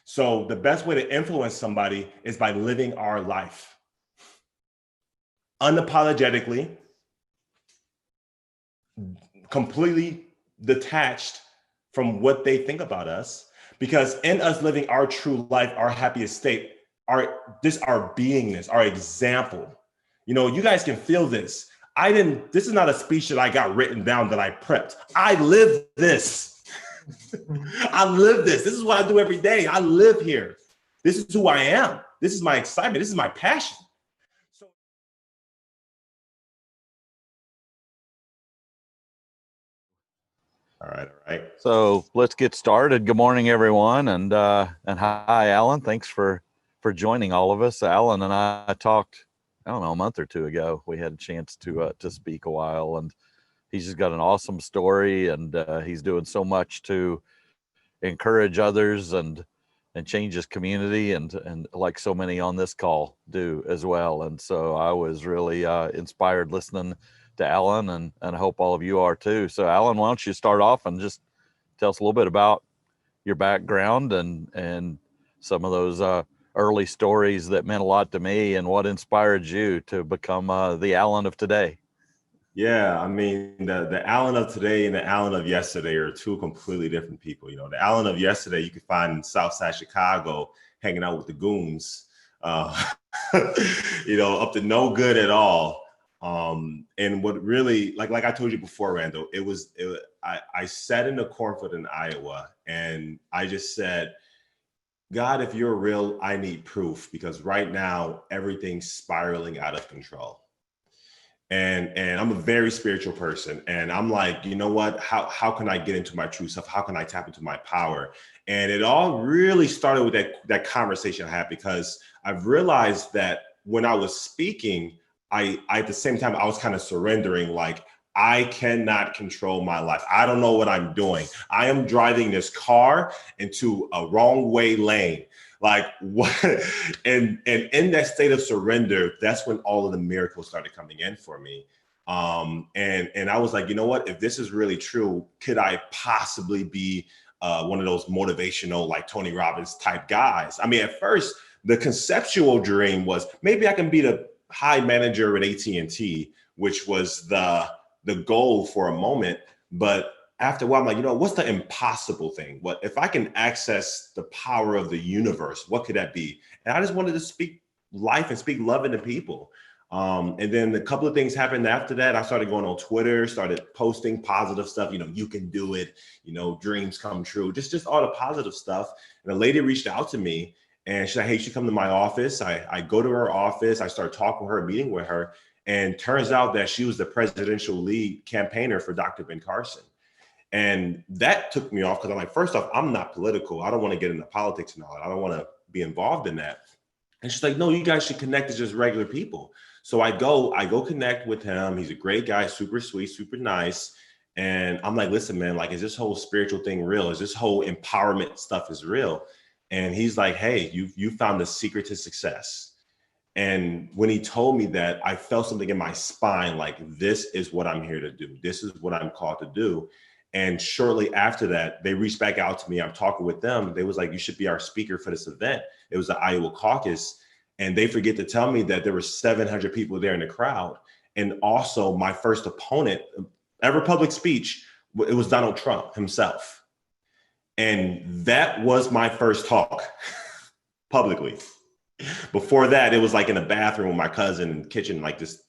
So the best way to influence somebody is by living our life unapologetically, completely detached from what they think about us. Because in us living our true life, our happiest state, our beingness, our example, you guys can feel this. This is not a speech that I got written down that I prepped. I live this. I live this. This is what I do every day. I live here. This is who I am. This is my excitement. This is my passion. All right. So let's get started. Good morning, everyone, and hi, Alan. Thanks for joining all of us. Alan and I talked, I don't know, a month or two ago. We had a chance to speak a while, and he's just got an awesome story, and he's doing so much to encourage others and change his community, and like so many on this call do as well. And so I was really inspired listening to Alan, and I hope all of you are too. So Alan, why don't you start off and just tell us a little bit about your background and some of those early stories that meant a lot to me, and what inspired you to become the Alan of today. Yeah, I mean, the Alan of today and the Alan of yesterday are two completely different people. The Alan of yesterday you could find in Southside Chicago hanging out with the goons, up to no good at all. And what really, like I told you before, Randall, I sat in the cornfield in Iowa, and I just said, God, if you're real, I need proof, because right now everything's spiraling out of control. And I'm a very spiritual person, and I'm like, you know what? How can I get into my true self? How can I tap into my power? And it all really started with that conversation I had, because I've realized that when I was speaking, I at the same time I was kind of surrendering, like, I cannot control my life. I don't know what I'm doing. I am driving this car into a wrong way lane. Like what? And in that state of surrender, that's when all of the miracles started coming in for me. And I was like, you know what? If this is really true, could I possibly be one of those motivational, like Tony Robbins type guys? I mean, at first, the conceptual dream was maybe I can be the high manager at AT&T, which was the goal for a moment. But after a while, I'm like, what's the impossible thing? What if I can access the power of the universe? What could that be? And I just wanted to speak life and speak love into people. And then a couple of things happened after that. I started going on Twitter, started posting positive stuff. You can do it. Dreams come true. Just all the positive stuff. And a lady reached out to me, and she said, hey, you should come to my office. I go to her office. I start talking with her, meeting with her. And turns out that she was the presidential lead campaigner for Dr. Ben Carson. And that took me off, because I'm like, first off, I'm not political. I don't want to get into politics and all that. I don't want to be involved in that. And she's like, no, you guys should connect as just regular people. So I go connect with him. He's a great guy, super sweet, super nice. And I'm like, listen, man, like, is this whole spiritual thing real? Is this whole empowerment stuff is real? And he's like, hey, you found the secret to success. And when he told me that, I felt something in my spine, like, this is what I'm here to do. This is what I'm called to do. And shortly after that, they reached back out to me. I'm talking with them. They was like, you should be our speaker for this event. It was the Iowa caucus. And they forget to tell me that there were 700 people there in the crowd. And also my first opponent, ever public speech, it was Donald Trump himself. And that was my first talk publicly. Before that, it was like in the bathroom with my cousin in the kitchen, like just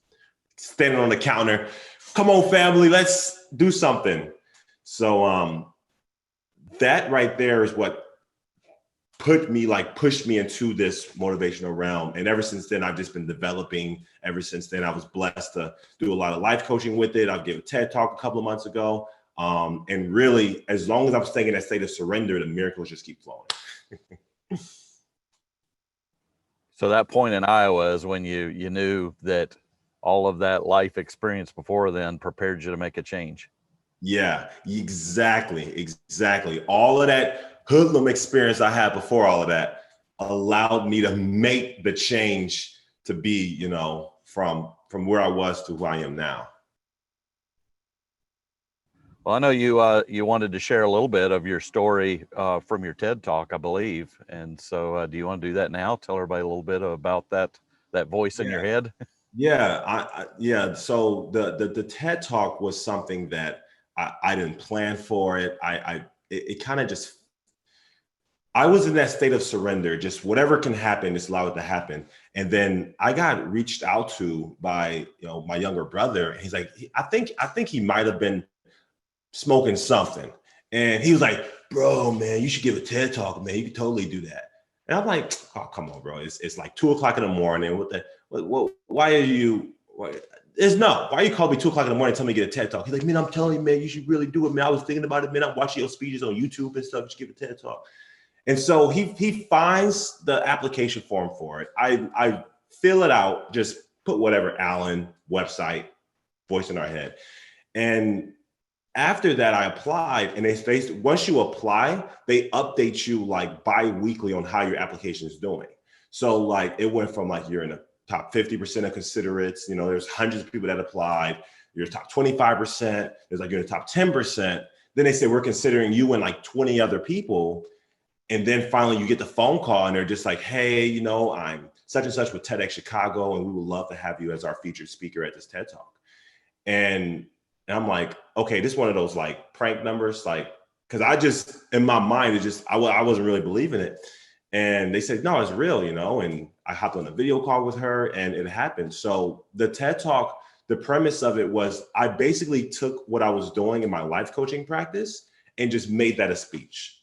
standing on the counter. Come on, family, let's do something. So that right there is what pushed me into this motivational realm. And ever since then, I've just been developing. Ever since then, I was blessed to do a lot of life coaching with it. I'll give a TED talk a couple of months ago. And really, as long as I'm staying in that state of surrender, the miracles just keep flowing. So that point in Iowa is when you knew that all of that life experience before then prepared you to make a change. Yeah, exactly. All of that hoodlum experience I had before all of that allowed me to make the change to be, from where I was to who I am now. Well, I know you wanted to share a little bit of your story from your TED Talk, I believe. And so do you want to do that now? Tell everybody a little bit about that voice in your head. Yeah. So the TED Talk was something that I didn't plan for it. It kind of just, I was in that state of surrender, just whatever can happen, just allow it to happen. And then I got reached out to by, my younger brother. And he's like, I think he might have been smoking something. And he was like, bro, man, you should give a TED Talk, man. You could totally do that. And I'm like, oh, come on, bro. It's like 2:00 in the morning. Why are you, why you call me 2:00 in the morning and tell me to get a TED Talk? He's like, man, I'm telling you, man, you should really do it, man. I was thinking about it, man. I'm watching your speeches on YouTube and stuff. You should give a TED Talk. And so he finds the application form for it. I fill it out, just put whatever Alan website, voice in our head. And after that, I applied, and once you apply, they update you like bi-weekly on how your application is doing. So like it went from like you're in the top 50% of considerates, there's hundreds of people that applied, you're top 25%, there's like you're in the top 10%. Then they say, we're considering you and like 20 other people. And then finally you get the phone call and they're just like, hey, I'm such and such with TEDx Chicago, and we would love to have you as our featured speaker at this TED Talk. And I'm like, okay, this is one of those like prank numbers, like, because I just, in my mind, I wasn't really believing it. And they said, no, it's real, and I hopped on a video call with her and it happened. So the TED Talk, the premise of it was I basically took what I was doing in my life coaching practice and just made that a speech.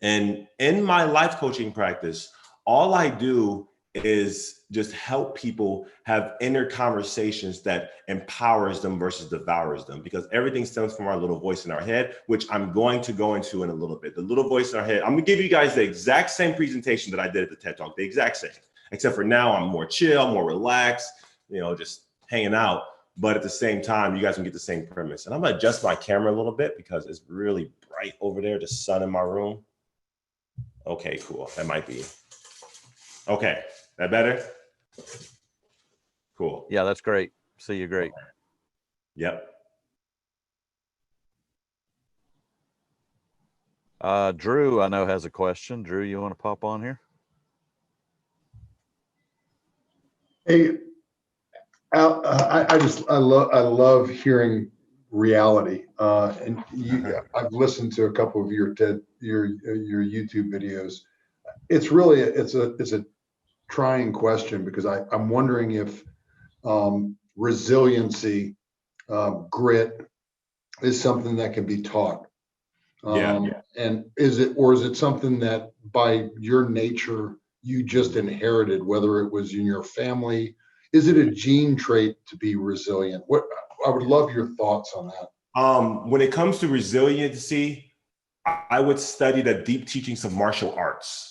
And in my life coaching practice, all I do is just help people have inner conversations that empowers them versus devours them, because everything stems from our little voice in our head, which I'm going to go into in a little bit. The little voice in our head, I'm gonna give you guys the exact same presentation that I did at the TED Talk, the exact same, except for now I'm more chill, more relaxed, just hanging out. But at the same time, you guys can get the same premise. And I'm gonna adjust my camera a little bit because it's really bright over there, the sun in my room. Okay, cool, that might be. Okay, that better? Cool. Yeah, that's great. See you great. Okay. Yep. Drew, I know, has a question. Drew, you want to pop on here? Hey, Al, I love hearing reality. And I've listened to a couple of your YouTube videos. It's really it's a trying question, because I'm wondering if resiliency, grit, is something that can be taught. And is it something that by your nature you just inherited, whether it was in your family? Is it a gene trait to be resilient? I would love your thoughts on that. When it comes to resiliency, I would study the deep teachings of martial arts.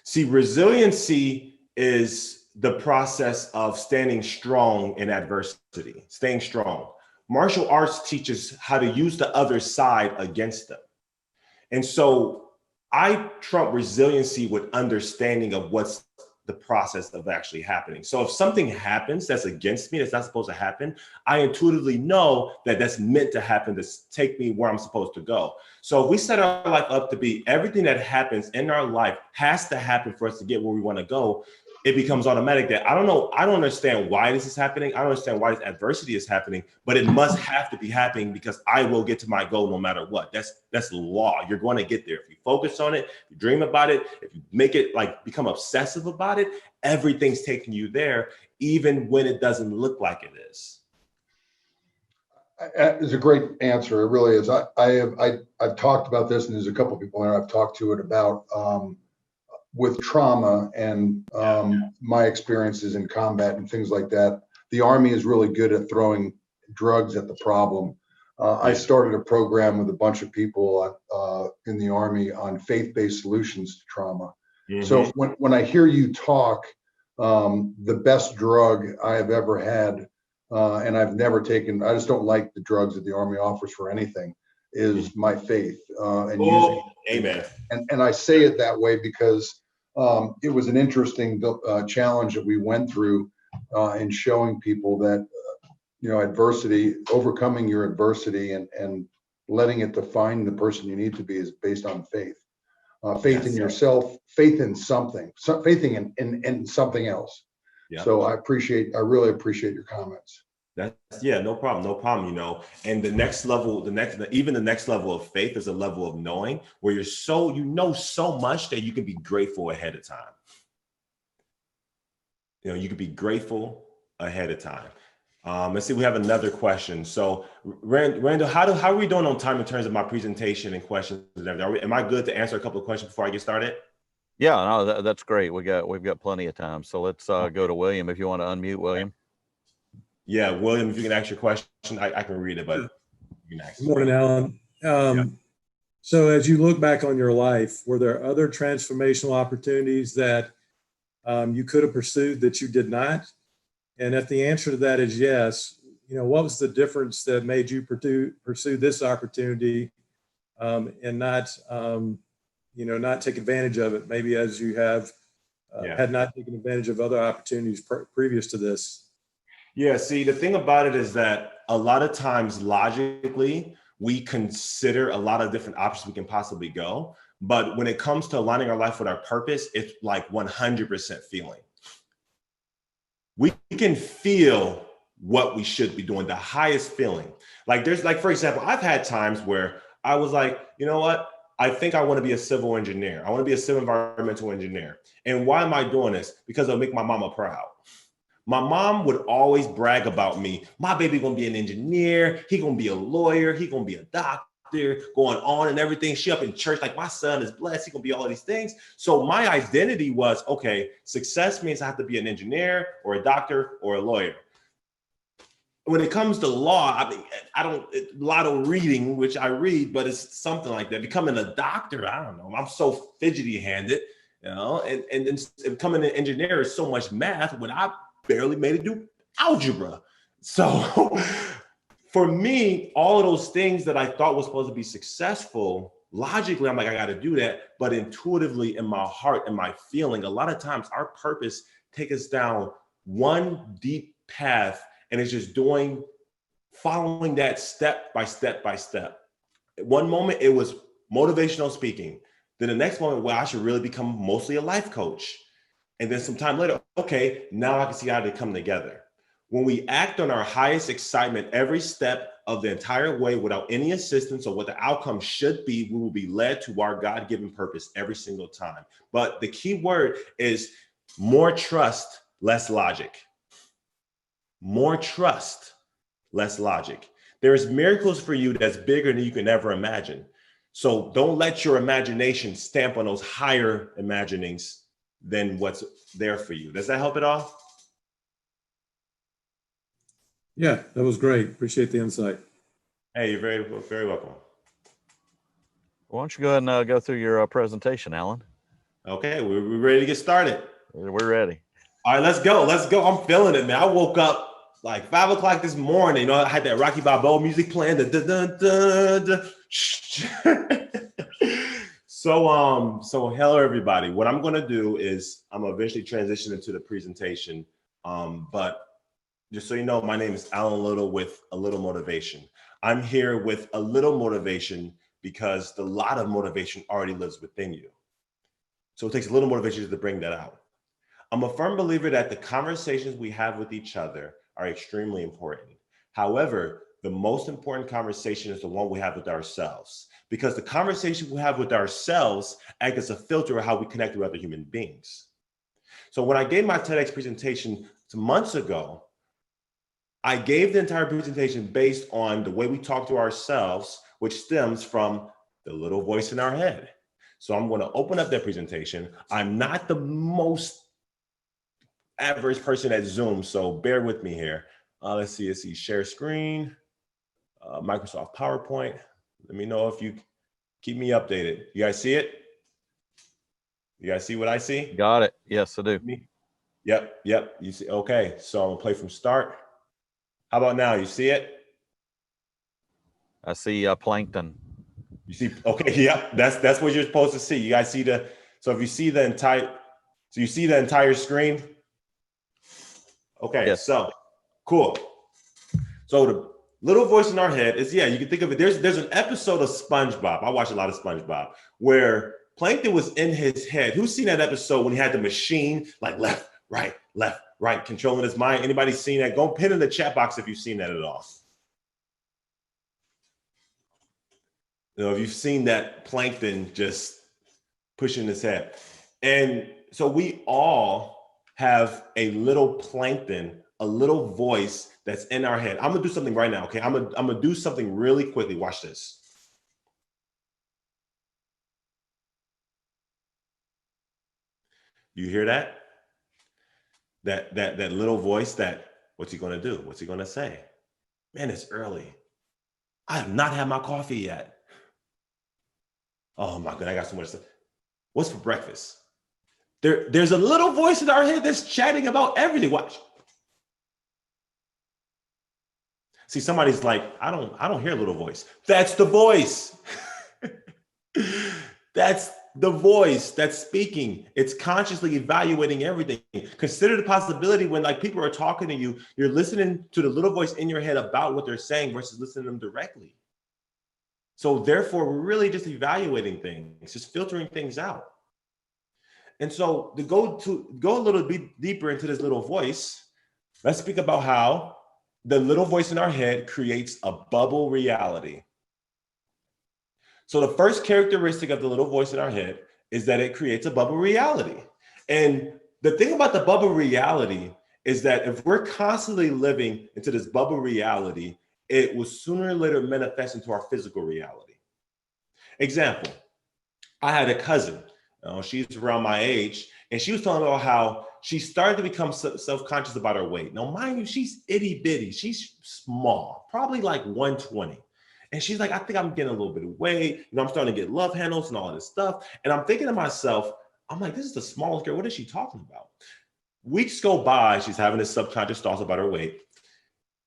See, resiliency is the process of standing strong in adversity, staying strong. Martial arts teaches how to use the other side against them. And so I trump resiliency with understanding of what's the process of actually happening. So if something happens that's against me, that's not supposed to happen, I intuitively know that that's meant to happen to take me where I'm supposed to go. So if we set our life up to be everything that happens in our life has to happen for us to get where we want to go, it becomes automatic that I don't understand why this is happening. I don't understand why this adversity is happening, but it must have to be happening because I will get to my goal no matter what. That's law. You're going to get there. If you focus on it, if you dream about it, if you make it like become obsessive about it, everything's taking you there, even when it doesn't look like it is. It's a great answer. It really is. I've talked about this, and there's a couple of people there I've talked to it about, with trauma and my experiences in combat and things like that. The Army is really good at throwing drugs at the problem. I started a program with a bunch of people in the Army on faith-based solutions to trauma. Mm-hmm. So when I hear you talk, the best drug I have ever had, and I've never taken, I just don't like the drugs that the Army offers for anything, is my faith. Using amen. And I say it that way because it was an interesting challenge that we went through in showing people that adversity, overcoming your adversity and letting it define the person you need to be is based on faith. Faith in yourself, faith in something, faith in something else. Yeah. So I really appreciate your comments. No problem. And the next level of faith is a level of knowing where you're so much that you can be grateful ahead of time. You can be grateful ahead of time. Let's see, we have another question. So Randall, how are we doing on time in terms of my presentation and questions and everything? Am I good to answer a couple of questions before I get started? Yeah, no, that's great. We've got plenty of time. So let's go to William if you want to unmute William. Yeah, William, if you can ask your question, I can read it, but you can ask. Good morning, Alan. So as you look back on your life, were there other transformational opportunities that you could have pursued that you did not? And if the answer to that is yes, what was the difference that made you pursue this opportunity and not take advantage of it, maybe as you have had not taken advantage of other opportunities previous to this? Yeah, see, the thing about it is that a lot of times logically, we consider a lot of different options we can possibly go. But when it comes to aligning our life with our purpose, it's like 100% feeling. We can feel what we should be doing, the highest feeling. For example, I've had times where I was like, you know what? I think I want to be a civil engineer. I want to be a civil environmental engineer. And why am I doing this? Because it'll make my mama proud. My mom would always brag about me. My baby gonna be an engineer. He gonna be a lawyer. He gonna be a doctor, going on and everything. She up in church like my son is blessed. He gonna be all of these things. So my identity was, okay, success means I have to be an engineer or a doctor or a lawyer. When it comes to law, I don't, a lot of reading, which I read, but it's something like that. Becoming a doctor, I don't know. I'm so fidgety handed, and becoming an engineer is so much math when I barely made it do algebra. So for me, all of those things that I thought was supposed to be successful, logically, I'm like, I got to do that. But intuitively in my heart and my feeling, a lot of times our purpose takes us down one deep path, and it's just following that step by step by step. At one moment, it was motivational speaking. Then the next moment, well, I should really become mostly a life coach. And then some time later, okay, now I can see how they come together. When we act on our highest excitement every step of the entire way without any assistance or what the outcome should be, we will be led to our God-given purpose every single time. But the key word is more trust, less logic. More trust, less logic. There's miracles for you that's bigger than you can ever imagine. So don't let your imagination stamp on those higher imaginings than what's there for you. Does that help at all? Yeah, that was great. Appreciate the insight. Hey, you're very, very welcome. Why don't you go ahead and go through your presentation, Alan? Okay, we're ready to get started. We're ready. All right, let's go. I'm feeling it, man. I woke up like 5 o'clock this morning. I had that Rocky Balboa music playing. So hello, everybody. What I'm going to do is I'm going to eventually transition into the presentation. But just so you know, my name is Alan Little with A Little Motivation. I'm here with a little motivation because the lot of motivation already lives within you. So it takes a little motivation to bring that out. I'm a firm believer that the conversations we have with each other are extremely important. However, the most important conversation is the one we have with ourselves, because the conversation we have with ourselves acts as a filter of how we connect with other human beings. So when I gave my TEDx presentation months ago, I gave the entire presentation based on the way we talk to ourselves, which stems from the little voice in our head. So I'm going to open up that presentation. I'm not the most average person at Zoom, so bear with me here. Let's see, share screen, Microsoft PowerPoint. Let me know if you keep me updated. You guys see it? You guys see what I see? Got it. Yes, I do. Yep. You see? Okay, so I'm gonna play from start. How about now? You see it? I see plankton. You see? Okay, yep. That's what you're supposed to see. You guys see so if you see the entire screen. Okay, yes. So cool. So the little voice in our head is, yeah, you can think of it. There's an episode of SpongeBob. I watch a lot of SpongeBob where Plankton was in his head. Who's seen that episode when he had the machine like left, right, controlling his mind? Anybody seen that? Go pin in the chat box if you've seen that at all. You know, if you've seen that Plankton just pushing his head. And so we all have a little Plankton, a little voice that's in our head. I'm gonna do something right now, okay? I'm gonna do something really quickly. Watch this. You hear that? That little voice that, what's he gonna do? What's he gonna say? Man, it's early. I have not had my coffee yet. Oh my God, I got so much stuff. What's for breakfast? There's a little voice in our head that's chatting about everything. Watch. See, somebody's like, I don't hear a little voice. That's the voice. That's the voice that's speaking. It's consciously evaluating everything. Consider the possibility when like people are talking to you, you're listening to the little voice in your head about what they're saying versus listening to them directly. So therefore, we're really just evaluating things, just filtering things out. And so to go a little bit deeper into this little voice, let's speak about how the little voice in our head creates a bubble reality. So the first characteristic of the little voice in our head is that it creates a bubble reality. And the thing about the bubble reality is that if we're constantly living into this bubble reality, it will sooner or later manifest into our physical reality. Example, I had a cousin, she's around my age, and she was telling me about how she started to become self-conscious about her weight. Now, mind you, she's itty bitty, she's small, probably like 120. And she's like, I think I'm getting a little bit of weight. I'm starting to get love handles and all of this stuff. And I'm thinking to myself, I'm like, this is the smallest girl. What is she talking about? Weeks go by. She's having this subconscious thoughts about her weight.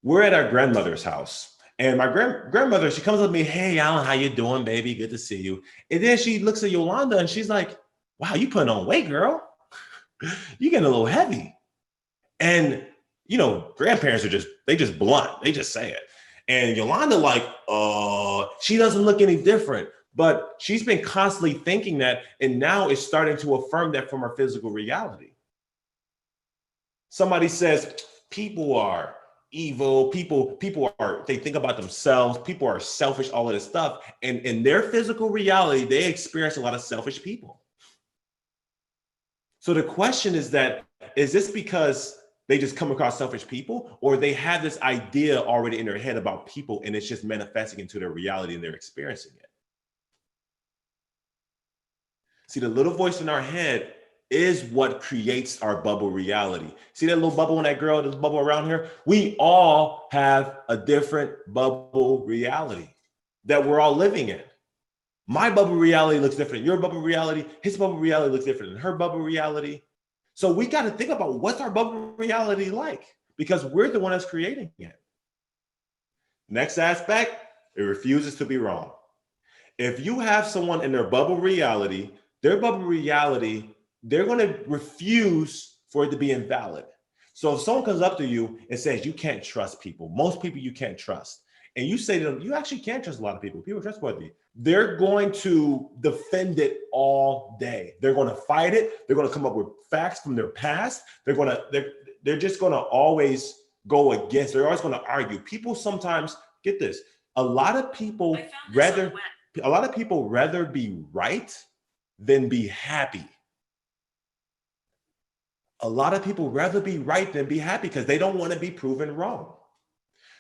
We're at our grandmother's house. And my grandmother, she comes up to me, hey, Alan, how you doing, baby? Good to see you. And then she looks at Yolanda and she's like, wow, you putting on weight, girl. You getting a little heavy. And, grandparents are they just blunt. They just say it. And Yolanda she doesn't look any different, but she's been constantly thinking that, and now it's starting to affirm that from her physical reality. Somebody says, people are evil, they think about themselves, people are selfish, all of this stuff. And in their physical reality, they experience a lot of selfish people. So the question is this because they just come across selfish people, or they have this idea already in their head about people and it's just manifesting into their reality and they're experiencing it? See, the little voice in our head is what creates our bubble reality. See that little bubble in that girl, this bubble around here? We all have a different bubble reality that we're all living in. My bubble reality looks different. Your bubble reality, his bubble reality looks different than her bubble reality. So we got to think about what's our bubble reality like, because we're the one that's creating it. Next aspect, it refuses to be wrong. If you have someone in their bubble reality, they're going to refuse for it to be invalid. So if someone comes up to you and says, you can't trust people, most people you can't trust, and you say to them, you actually can't trust a lot of people, people are trustworthy, they're going to defend it all day. They're going to fight it. They're going to come up with facts from their past. They're just going to always go against. They're always going to argue. People sometimes, get this, a lot of people rather be right than be happy. A lot of people rather be right than be happy because they don't want to be proven wrong.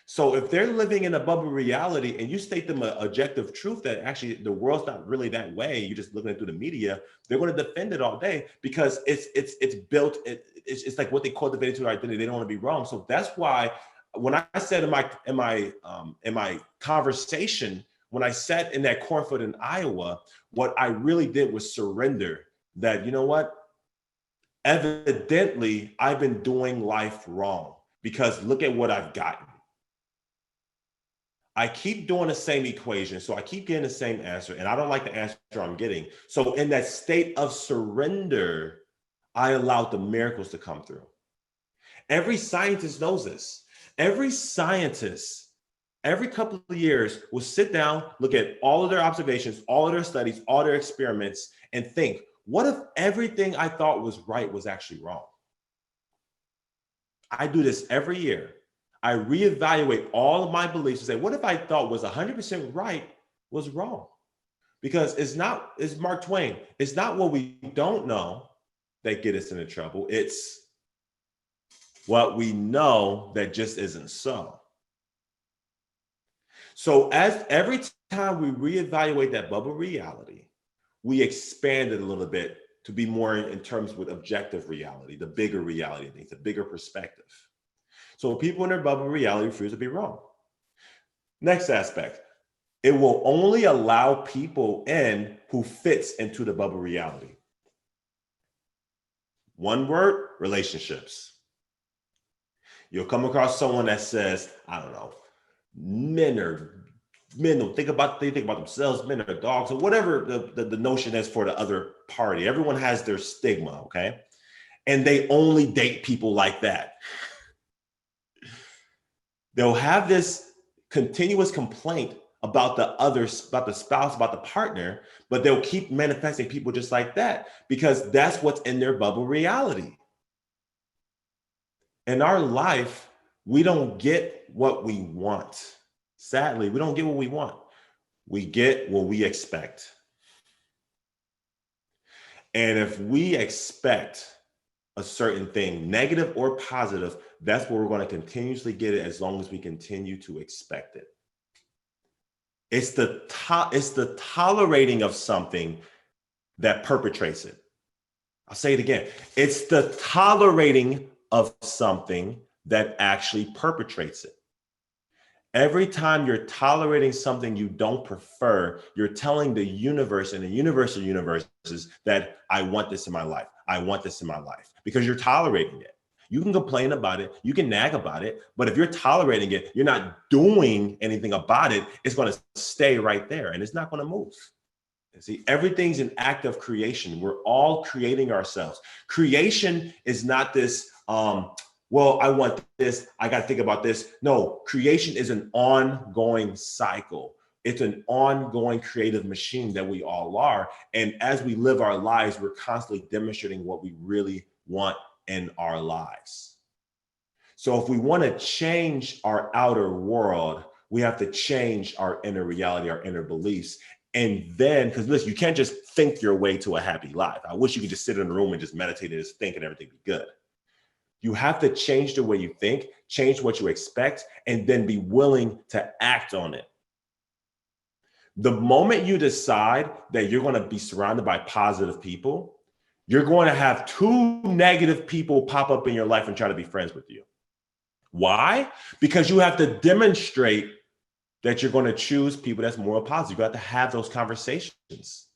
So if they're living in a bubble reality and you state them an objective truth that actually the world's not really that way, you're just looking at it through the media, they're going to defend it all day because it's built, it's like what they cultivate into their identity. They don't want to be wrong. So that's why when I said in my conversation, when I sat in that cornfield in Iowa, what I really did was surrender that, you know what? Evidently, I've been doing life wrong because look at what I've gotten. I keep doing the same equation, so I keep getting the same answer, and I don't like the answer I'm getting. So in that state of surrender, I allowed the miracles to come through. Every scientist knows this. Every scientist, every couple of years, will sit down, look at all of their observations, all of their studies, all their experiments, and think, what if everything I thought was right was actually wrong? I do this every year. I reevaluate all of my beliefs and say, what if I thought was 100% right was wrong? Because it's Mark Twain, it's not what we don't know that get us into trouble. It's what we know that just isn't so. So as every time we reevaluate that bubble reality, we expand it a little bit to be more in terms with objective reality, the bigger reality of things, the bigger perspective. So people in their bubble reality refuse to be wrong. Next aspect, it will only allow people in who fits into the bubble reality. One word, relationships. You'll come across someone that says, I don't know, men don't think about themselves, men are dogs, or whatever the notion is for the other party. Everyone has their stigma, okay? And they only date people like that. They'll have this continuous complaint about the others, about the spouse, about the partner, but they'll keep manifesting people just like that because that's what's in their bubble reality. In our life, we don't get what we want. Sadly, we don't get what we want. We get what we expect. And if we expect a certain thing, negative or positive, that's what we're going to continuously get it as long as we continue to expect it. It's the tolerating of something that perpetrates it. I'll say it again. It's the tolerating of something that actually perpetrates it. Every time you're tolerating something you don't prefer, you're telling the universe and the universe of universes that I want this in my life. I want this in my life because you're tolerating it. You can complain about it, you can nag about it, but if you're tolerating it, you're not doing anything about it, it's going to stay right there and it's not going to move. See, everything's an act of creation. We're all creating ourselves. Creation is not this, well, I want this, I got to think about this. No, creation is an ongoing cycle. It's an ongoing creative machine that we all are. And as we live our lives, we're constantly demonstrating what we really want in our lives. So if we want to change our outer world, we have to change our inner reality, our inner beliefs. And then, because listen, you can't just think your way to a happy life. I wish you could just sit in a room and just meditate and just think and everything be good. You have to change the way you think, change what you expect, and then be willing to act on it. The moment you decide that you're going to be surrounded by positive people, you're going to have 2 negative people pop up in your life and try to be friends with you. Why? Because you have to demonstrate that you're going to choose people that's more positive. You have to have those conversations.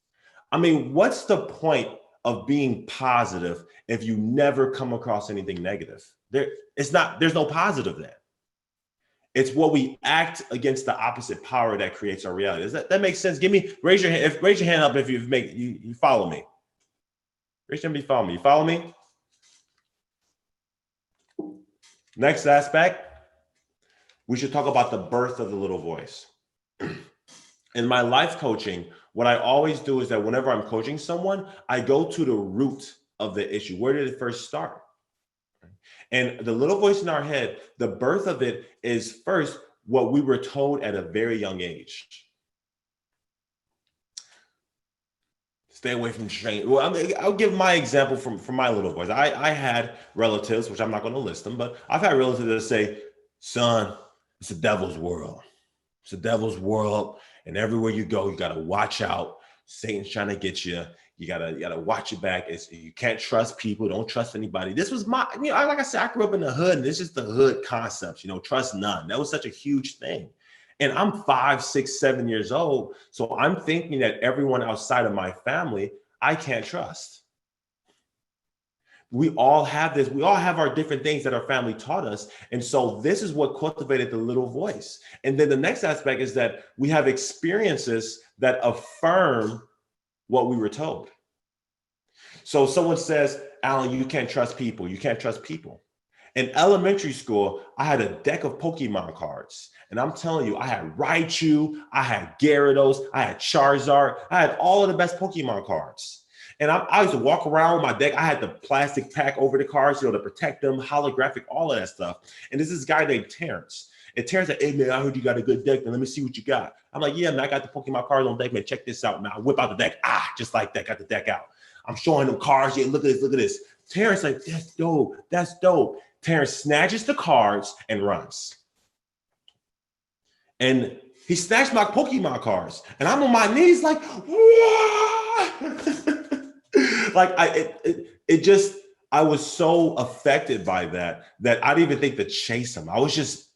I mean, what's the point of being positive if you never come across anything negative? There's no positive there. It's what we act against the opposite power that creates our reality. Does that make sense? Raise your hand up if you follow me. Raise your hand if you follow me. You follow me? Next aspect, we should talk about the birth of the little voice. In my life coaching, what I always do is that whenever I'm coaching someone, I go to the root of the issue. Where did it first start? And the little voice in our head, the birth of it is first what we were told at a very young age. Stay away from strange. Well, I mean, I'll give my example from my little voice. I had relatives, which I'm not going to list them, but I've had relatives that say, son, it's the devil's world. It's the devil's world. And everywhere you go, you got to watch out. Satan's trying to get you. You gotta watch your back. You can't trust people. Don't trust anybody. This was like I said, I grew up in the hood, and this is the hood concepts. Trust none. That was such a huge thing. And I'm 5, 6, 7 years old, so I'm thinking that everyone outside of my family, I can't trust. We all have this. We all have our different things that our family taught us. And so this is what cultivated the little voice. And then the next aspect is that we have experiences that affirm what we were told. So someone says, Alan, you can't trust people. You can't trust people. In elementary school, I had a deck of Pokemon cards. And I'm telling you, I had Raichu, I had Gyarados, I had Charizard, I had all of the best Pokemon cards. And I used to walk around with my deck. I had the plastic pack over the cards, to protect them, holographic, all of that stuff. And there's this guy named Terrence. And Terrence said, hey, man, I heard you got a good deck, man. Let me see what you got. I'm like, yeah, man, I got the Pokemon cards on deck, man. Check this out, man. I whip out the deck. Just like that, got the deck out. I'm showing them cards. Yeah, look at this, look at this. Terrence like, that's dope, that's dope. Terrence snatches the cards and runs. And he snatched my Pokemon cards. And I'm on my knees like, what? Like I was so affected by that I didn't even think to chase him. I was just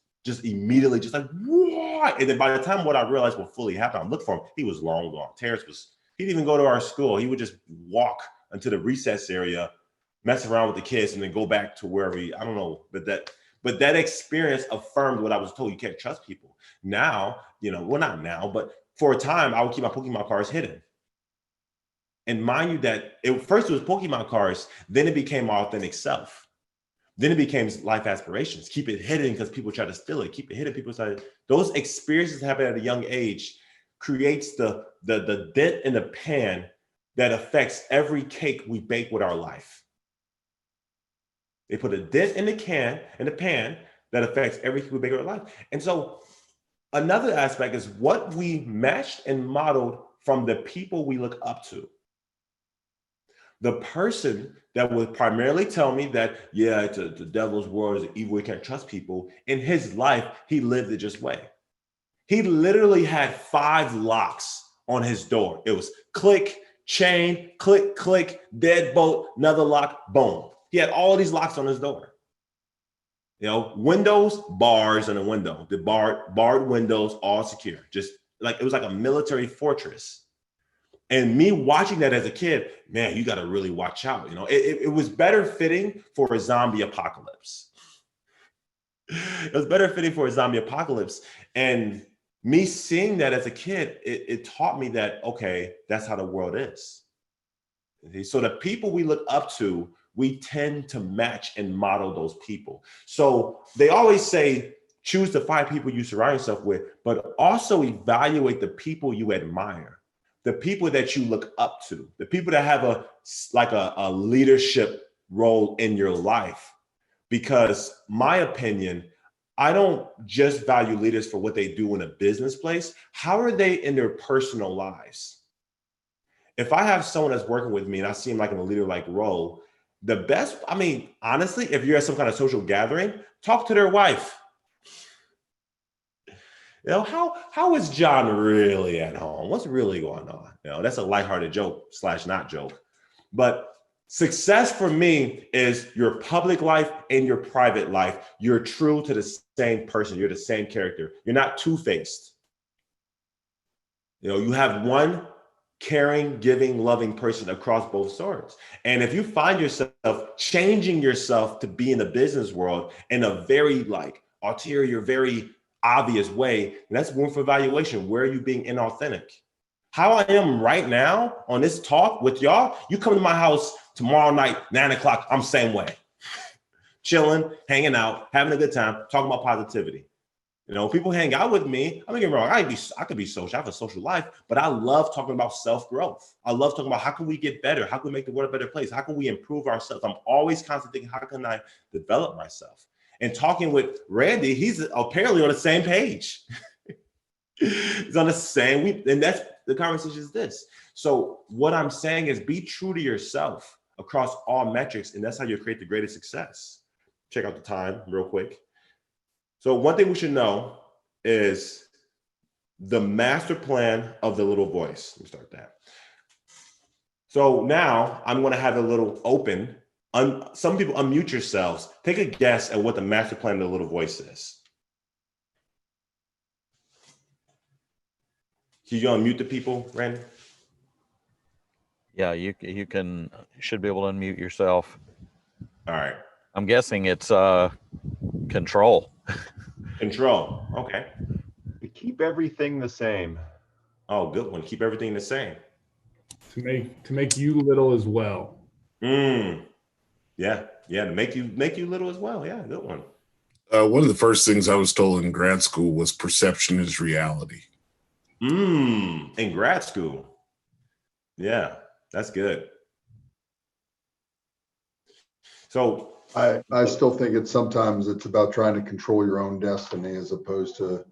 immediately just like, what? And then by the time what I realized what fully happened, I looked for him. He was long gone. Terrence he didn't even go to our school. He would just walk into the recess area, mess around with the kids, and then go back to wherever I don't know. But that experience affirmed what I was told. You can't trust people. Now, well, not now, but for a time, I would keep my Pokemon cards hidden. And mind you that first it was Pokemon cards, then it became my authentic self. Then it became life aspirations. Keep it hidden because people try to steal it. Keep it hidden. People try to, those experiences happen at a young age creates the dent in the pan that affects every cake we bake with our life. They put a dent in the pan that affects every cake we bake with our life. And so another aspect is what we matched and modeled from the people we look up to. The person that would primarily tell me that, yeah, it's the devil's world, it's evil, you can't trust people. In his life, he lived it just way. He literally had 5 locks on his door. It was click, chain, click, click, deadbolt, another lock, boom. He had all these locks on his door. Windows, bars on the window, the barred windows, all secure. Just like, it was like a military fortress. And me watching that as a kid, man, you got to really watch out. It was better fitting for a zombie apocalypse. It was better fitting for a zombie apocalypse. And me seeing that as a kid, it taught me that, okay, that's how the world is. So the people we look up to, we tend to match and model those people. So they always say, choose the 5 people you surround yourself with, but also evaluate the people you admire. The people that you look up to, the people that have a leadership role in your life. Because my opinion, I don't just value leaders for what they do in a business place. How are they in their personal lives? If I have someone that's working with me and I see him like in a leader-like role, the best, honestly, if you're at some kind of social gathering, talk to their wife. How is John really at home? What's really going on? That's a lighthearted joke / not joke. But success for me is your public life and your private life. You're true to the same person. You're the same character. You're not two-faced. You have one caring, giving, loving person across both swords. And if you find yourself changing yourself to be in the business world in a very ulterior, very obvious way, that's room for evaluation. Where are you being inauthentic? How I am right now on this talk with y'all, you come to my house tomorrow night, 9 o'clock, I'm same way. Chilling, hanging out, having a good time, talking about positivity. People hang out with me. I'm not getting wrong. I could be social. I have a social life, but I love talking about self-growth. I love talking about how can we get better? How can we make the world a better place? How can we improve ourselves? I'm always constantly thinking, how can I develop myself? And talking with Randy, he's apparently on the same page. He's on the same, and that's the conversation is this. So what I'm saying is be true to yourself across all metrics, and that's how you create the greatest success. Check out the time real quick. So one thing we should know is the master plan of the little voice. Let me start that. So now I'm going to have a little open. Some people unmute yourselves. Take a guess at what the master plan of the little voice is. Can you unmute the people, Randy? Yeah, you should be able to unmute yourself. All right. I'm guessing it's control. Control. Okay. To keep everything the same. Oh, good one. Keep everything the same. To make you little as well. Mm. Yeah. To make you little as well. Yeah, good one. One of the first things I was told in grad school was perception is reality. In grad school. Yeah, that's good. So I still think sometimes it's about trying to control your own destiny as opposed to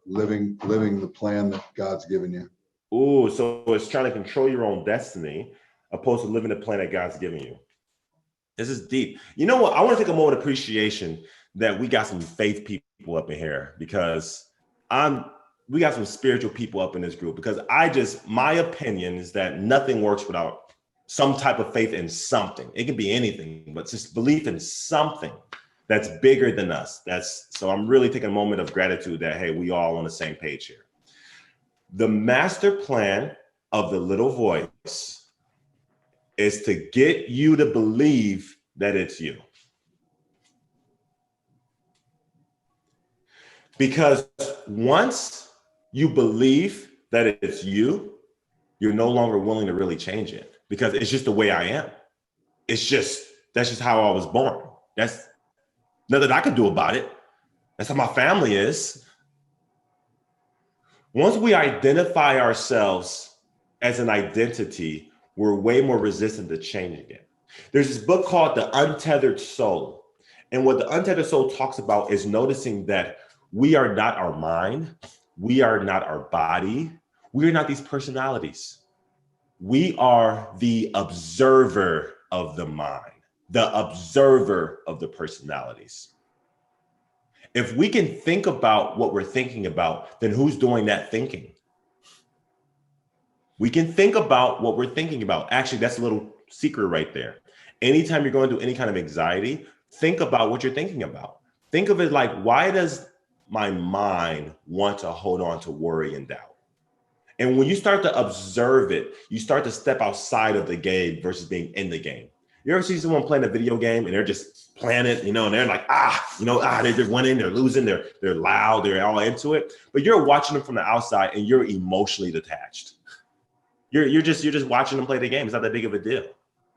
living the plan that God's given you. so it's trying to control your own destiny opposed to living the plan that God's given you. This is deep. You know what? I want to take a moment of appreciation that we got some faith people up in here, because we got some spiritual people up in this group, because my opinion is that nothing works without some type of faith in something. It can be anything, but just belief in something that's bigger than us. So I'm really taking a moment of gratitude that, hey, we all on the same page here. The master plan of the little voice is to get you to believe that it's you. Because once you believe that it's you, you're no longer willing to really change it, because it's just the way I am. That's just how I was born. That's nothing I can do about it. That's how my family is. Once we identify ourselves as an identity, we're way more resistant to changing it. There's this book called The Untethered Soul. And what The Untethered Soul talks about is noticing that we are not our mind. We are not our body. We are not these personalities. We are the observer of the mind, the observer of the personalities. If we can think about what we're thinking about, then who's doing that thinking? We can think about what we're thinking about. Actually, that's a little secret right there. Anytime you're going through any kind of anxiety, think about what you're thinking about. Think of it like, why does my mind want to hold on to worry and doubt? And when you start to observe it, you start to step outside of the game versus being in the game. You ever see someone playing a video game and they're just playing it, and they're like, they're winning, they're losing, they're loud, they're all into it. But you're watching them from the outside and you're emotionally detached. You're just watching them play the game. It's not that big of a deal.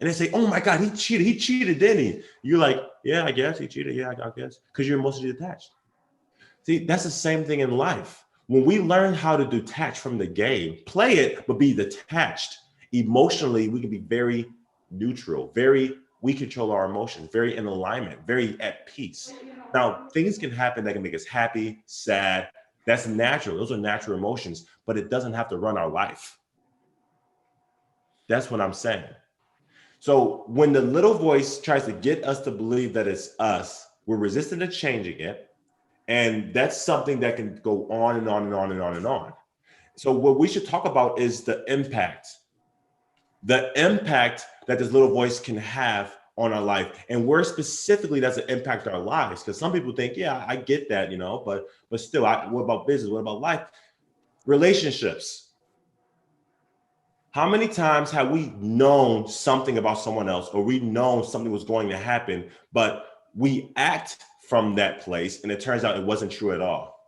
And they say, oh my God, he cheated, didn't he? You're like, yeah, I guess he cheated. Yeah, I guess. Because you're emotionally detached. See, that's the same thing in life. When we learn how to detach from the game, play it, but be detached, emotionally, we can be very neutral, we control our emotions, very in alignment, very at peace. Now, things can happen that can make us happy, sad. That's natural. Those are natural emotions, but it doesn't have to run our life. That's what I'm saying. So when the little voice tries to get us to believe that it's us, we're resistant to changing it. And that's something that can go on and on and on and on and on. So what we should talk about is the impact that this little voice can have on our life, and where specifically does it impact our lives? Because some people think, yeah, I get that, but still, what about business? What about life? Relationships. How many times have we known something about someone else, or we known something was going to happen, but we act from that place and it turns out it wasn't true at all?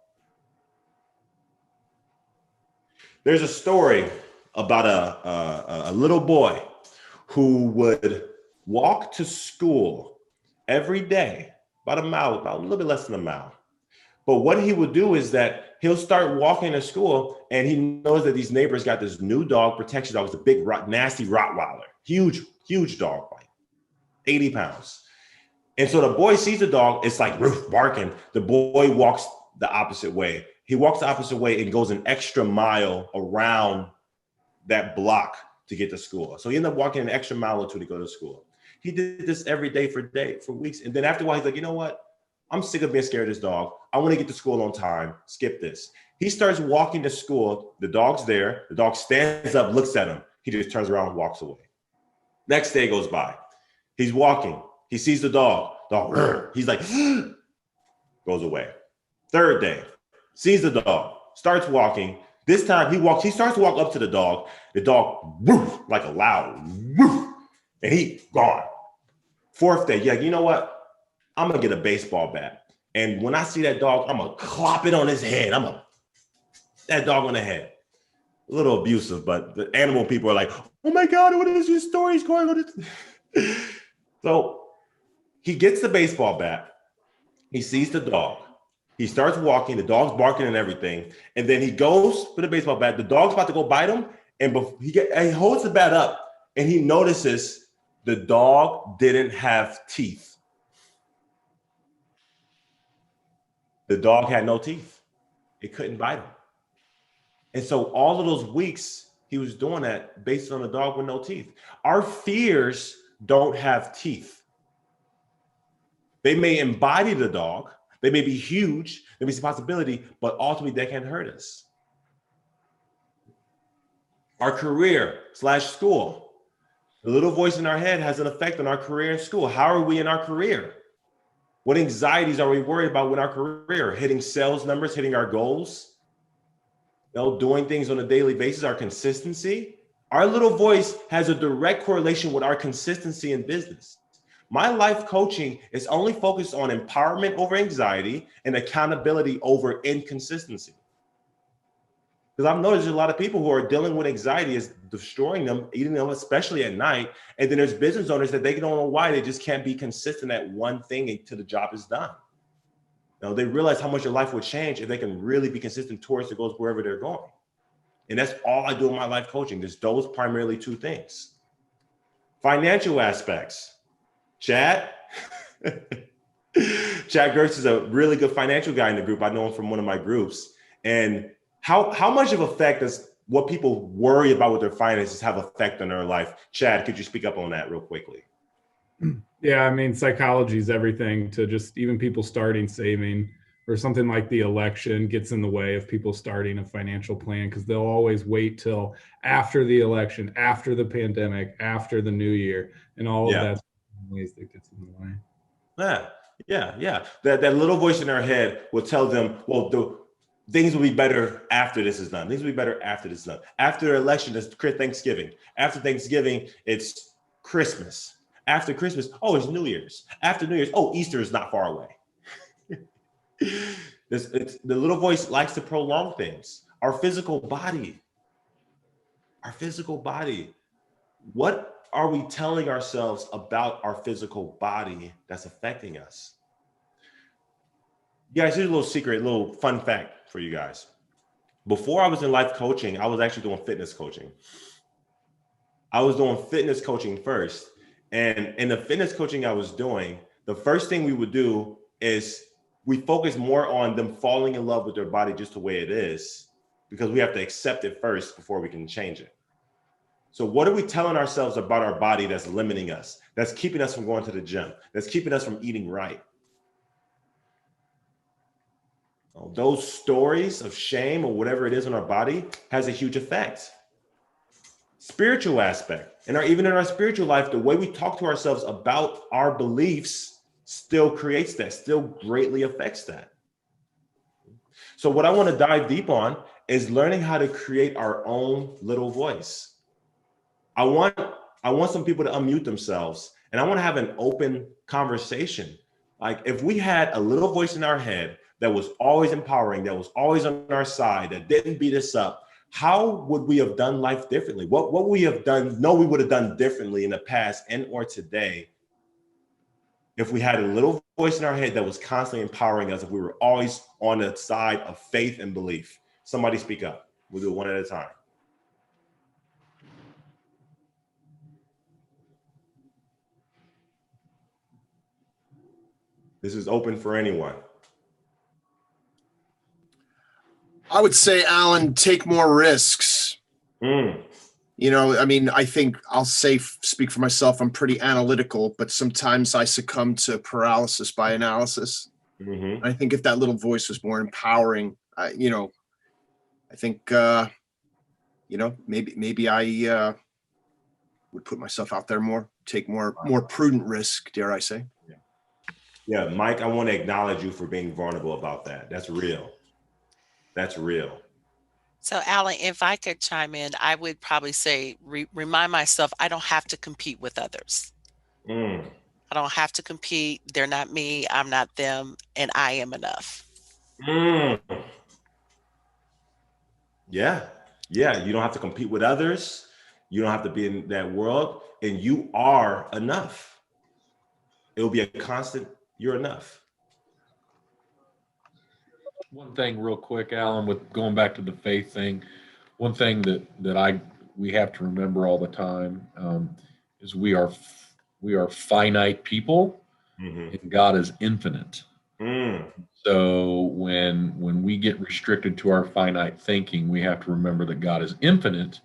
There's a story about a little boy who would walk to school every day, about a little bit less than a mile. But what he would do is that he'll start walking to school, and he knows that these neighbors got this new dog, protection dog. It's a big, nasty Rottweiler, huge dog, like 80 pounds. And so the boy sees the dog, it's like roof barking. The boy walks the opposite way. He walks the opposite way and goes an extra mile around that block to get to school. So he ended up walking an extra mile or two to go to school. He did this every day for weeks. And then after a while, he's like, you know what? I'm sick of being scared of this dog. I want to get to school on time. Skip this. He starts walking to school. The dog's there. The dog stands up, looks at him. He just turns around and walks away. Next day goes by. He's walking. He sees the dog. Dog, he's like, goes away. Third day, sees the dog, starts walking. This time he starts to walk up to the dog. The dog, woof, like a loud woof, and he gone. Fourth day, yeah, you know what? I'm gonna get a baseball bat. And when I see that dog, I'm gonna clop it on his head. That dog on the head. A little abusive, but the animal people are like, oh my God, what is these stories going on? So he gets the baseball bat. He sees the dog. He starts walking. The dog's barking and everything. And then he goes for the baseball bat. The dog's about to go bite him. And he holds the bat up and he notices the dog didn't have teeth. The dog had no teeth. It couldn't bite him. And so all of those weeks he was doing that based on a dog with no teeth. Our fears don't have teeth. They may embody the dog. They may be huge. There may be a possibility, but ultimately they can hurt us. Our career / school. The little voice in our head has an effect on our career and school. How are we in our career? What anxieties are we worried about with our career? Hitting sales numbers, hitting our goals, doing things on a daily basis, our consistency. Our little voice has a direct correlation with our consistency in business. My life coaching is only focused on empowerment over anxiety and accountability over inconsistency. Because I've noticed there's a lot of people who are dealing with anxiety is destroying them, eating them, especially at night. And then there's business owners that they don't know why they just can't be consistent at one thing until the job is done. They realize how much their life would change if they can really be consistent towards the goals wherever they're going. And that's all I do in my life coaching. There's those primarily two things. Financial aspects. Chad Gertz is a really good financial guy in the group. I know him from one of my groups. And how much of effect does what people worry about with their finances have effect on their life? Chad, could you speak up on that real quickly? Yeah, I mean, psychology is everything to just even people starting saving, or something like the election gets in the way of people starting a financial plan because they'll always wait till after the election, after the pandemic, after the new year, and all of that ways that gets in the way. Yeah. That little voice in our head will tell them, well, things will be better after this is done. Things will be better after this is done. After the election, it's Thanksgiving. After Thanksgiving, it's Christmas. After Christmas, it's New Year's. After New Year's, Easter is not far away. The little voice likes to prolong things. Our physical body. What are we telling ourselves about our physical body that's affecting us? You guys, here's a little secret, a little fun fact for you guys. Before I was in life coaching, I was actually doing fitness coaching. I was doing fitness coaching first. And in the fitness coaching I was doing, the first thing we would do is we focus more on them falling in love with their body just the way it is, because we have to accept it first before we can change it. So what are we telling ourselves about our body that's limiting us, that's keeping us from going to the gym, that's keeping us from eating right? Those stories of shame or whatever it is in our body has a huge effect. Spiritual aspect, even in our spiritual life, the way we talk to ourselves about our beliefs still creates that, still greatly affects that. So what I want to dive deep on is learning how to create our own little voice. I want some people to unmute themselves, and I want to have an open conversation. Like if we had a little voice in our head that was always empowering, that was always on our side, that didn't beat us up, how would we have done life differently? What we have done, we would have done differently in the past and or today if we had a little voice in our head that was constantly empowering us, if we were always on the side of faith and belief. Somebody speak up. We'll do it one at a time. This is open for anyone. I would say, Alan, take more risks. I think I'll speak for myself. I'm pretty analytical, but sometimes I succumb to paralysis by analysis. Mm-hmm. I think if that little voice was more empowering, I think, maybe I would put myself out there more, take more prudent risk, dare I say. Yeah, Mike, I want to acknowledge you for being vulnerable about that. That's real. That's real. So, Alan, if I could chime in, I would probably say, remind myself, I don't have to compete with others. I don't have to compete. They're not me. I'm not them. And I am enough. Yeah. You don't have to compete with others. You don't have to be in that world. And you are enough. it'll be a constant. You're enough. One thing real quick, Alan, with going back to the faith thing, one thing that we have to remember all the time is we are finite people, and God is infinite. So when we get restricted to our finite thinking, we have to remember that God is infinite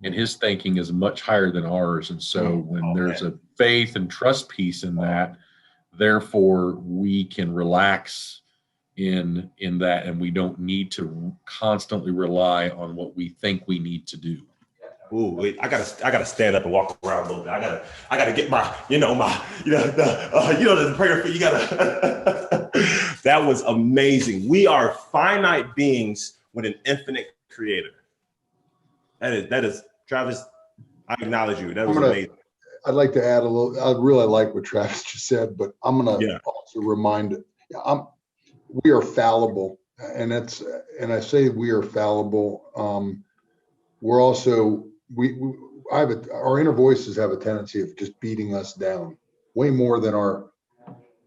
and his thinking is much higher than ours. And so when there's a faith and trust piece in that, therefore we can relax in that, and we don't need to constantly rely on what we think we need to do. Ooh, wait, I gotta stand up and walk around a little bit. I gotta get my, the prayer for you gotta. That was amazing. We are finite beings with an infinite creator. That is, Travis, I acknowledge you. That was amazing. I'd like to add a little. I really like what Travis just said, but I'm gonna also remind. We are fallible, and I say we are fallible. We're also our inner voices have a tendency of just beating us down way more than our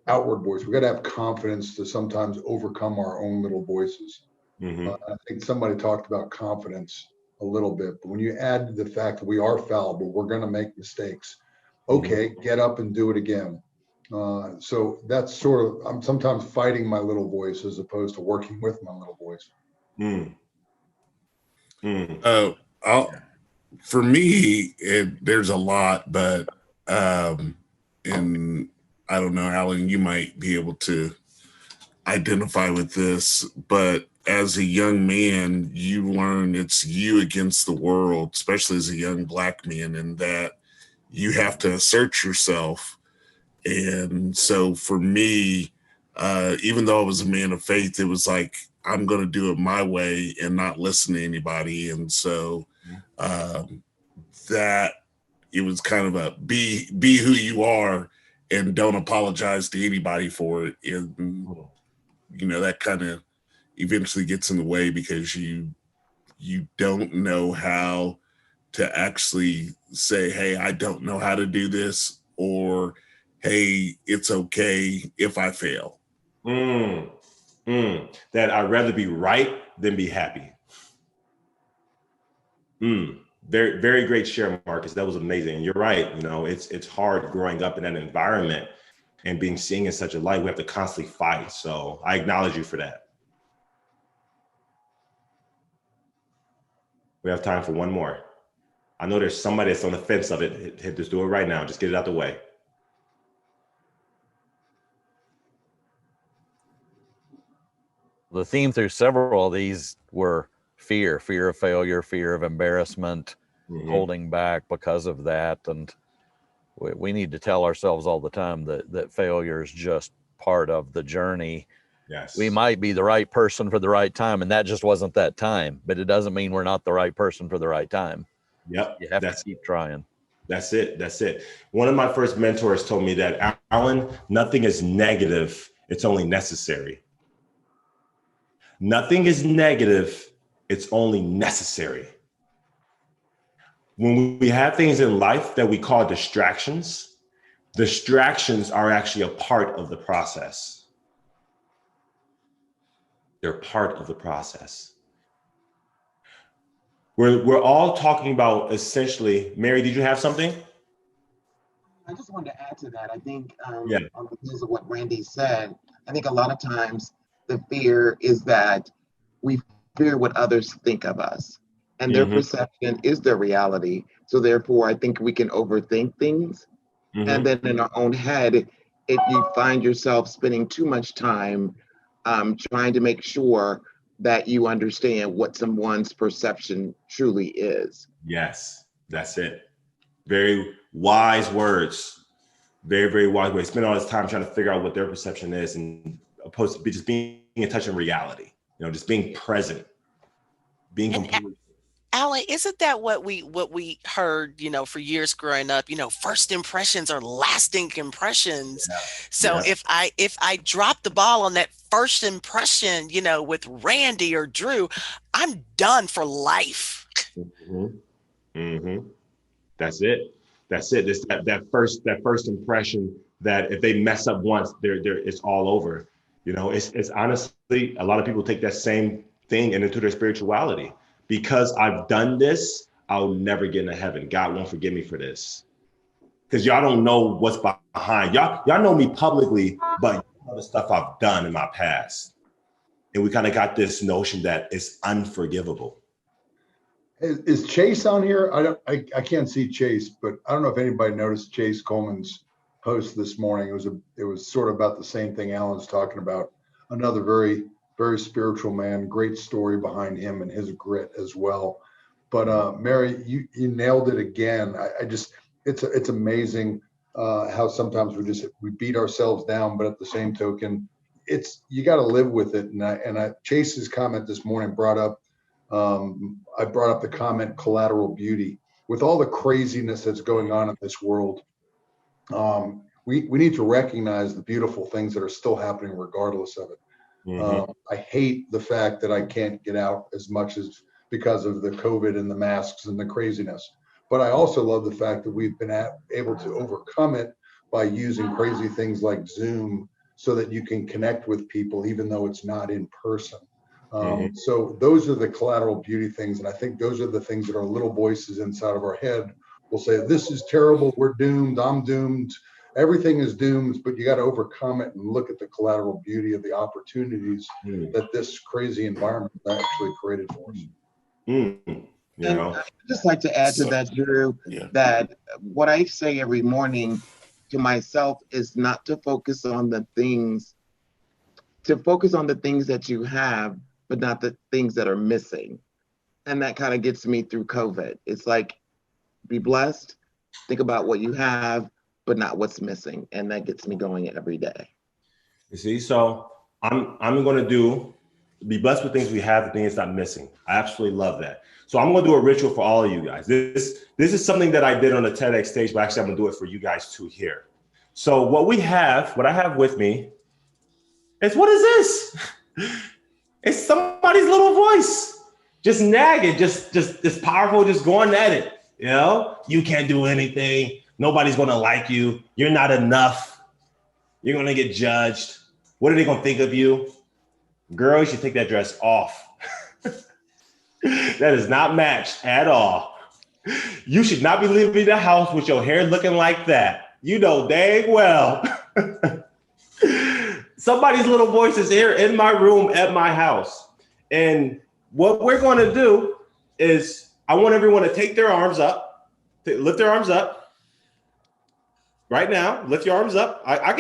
outward voice. We got to have confidence to sometimes overcome our own little voices. I think somebody talked about confidence a little bit, but when you add the fact that we are fallible, we're going to make mistakes. Okay, get up and do it again. So that's sort of, I'm sometimes fighting my little voice as opposed to working with my little voice. For me, there's a lot, but and I don't know, Alan, you might be able to identify with this, but as a young man, you learn it's you against the world, especially as a young Black man, and that you have to assert yourself. And so for me, even though I was a man of faith, it was like, I'm going to do it my way and not listen to anybody. And so that it was kind of a be who you are and don't apologize to anybody for it. And, that kind of eventually gets in the way because you don't know how to actually say, hey, I don't know how to do this, or hey, it's okay if I fail. That I'd rather be right than be happy. Very, very great share, Marcus. That was amazing. And you're right. It's hard growing up in that environment and being seen in such a light. We have to constantly fight. So I acknowledge you for that. We have time for one more. I know there's somebody that's on the fence of it. Just do it right now. Just get it out the way. The theme through several of these were fear of failure, fear of embarrassment, holding back because of that. And we need to tell ourselves all the time that failure is just part of the journey. Yes. We might be the right person for the right time, and that just wasn't that time, but it doesn't mean we're not the right person for the right time. Yep. You have to keep trying. That's it. One of my first mentors told me that, Alan, nothing is negative. It's only necessary. Nothing is negative. It's only necessary. When we have things in life that we call distractions are actually a part of the process. They're part of the process. We're all talking about essentially, Mary, did you have something? I just wanted to add to that. I think on the heels of what Randy said, I think a lot of times the fear is that we fear what others think of us, and their perception is their reality. So therefore, I think we can overthink things. And then in our own head, if you find yourself spending too much time trying to make sure that you understand what someone's perception truly is. Yes, that's it. Very wise words. Very, very wise words. Spend all this time trying to figure out what their perception is, and opposed to just being in touch in reality. Just being present, being completely. Alan, isn't that what we heard, for years growing up, first impressions are lasting impressions. Yeah. So if I drop the ball on that first impression, with Randy or Drew, I'm done for life. That's it. That first impression that if they mess up once, it's all over. You know, it's honestly, a lot of people take that same thing and into their spirituality. Because I've done this, I'll never get into heaven. God won't forgive me for this. Because y'all don't know what's behind. Y'all know me publicly, but you know the stuff I've done in my past. And we kind of got this notion that it's unforgivable. Is Chase on here? I can't see Chase, but I don't know if anybody noticed Chase Coleman's post this morning. It was sort of about the same thing Alan's talking about. Another very, very spiritual man, great story behind him and his grit as well. But Mary, you nailed it again. It's amazing how sometimes we beat ourselves down, but at the same token, you got to live with it. And Chase's comment this morning brought up, I brought up the comment collateral beauty. With all the craziness that's going on in this world, we need to recognize the beautiful things that are still happening regardless of it. Mm-hmm. I hate the fact that I can't get out as much as because of the COVID and the masks and the craziness. But I also love the fact that we've been able to overcome it by using crazy things like Zoom so that you can connect with people even though it's not in person. So those are the collateral beauty things. And I think those are the things that our little voices inside of our head will say, this is terrible, we're doomed, I'm doomed, everything is doomed, but you got to overcome it and look at the collateral beauty of the opportunities that this crazy environment actually created for us. You know? I'd just like to add to that, Drew, that what I say every morning to myself is not to focus on the things, to focus on the things that you have, but not the things that are missing. And that kind of gets me through COVID. It's like, be blessed, think about what you have, but not what's missing. And that gets me going every day. You see, so I'm going to be blessed with things we have, the things not missing. I absolutely love that. So I'm going to do a ritual for all of you guys. This is something that I did on the TEDx stage, but actually I'm going to do it for you guys too here. So what I have with me is, what is this? It's somebody's little voice, just nagging, just powerful, just going at it. You know, you can't do anything. Nobody's going to like you. You're not enough. You're going to get judged. What are they going to think of you? Girl, you should take that dress off. That is not matched at all. You should not be leaving the house with your hair looking like that. You know dang well. Somebody's little voice is here in my room at my house. And what we're going to do is I want everyone to take their arms up, lift their arms up. Right now, lift your arms up. I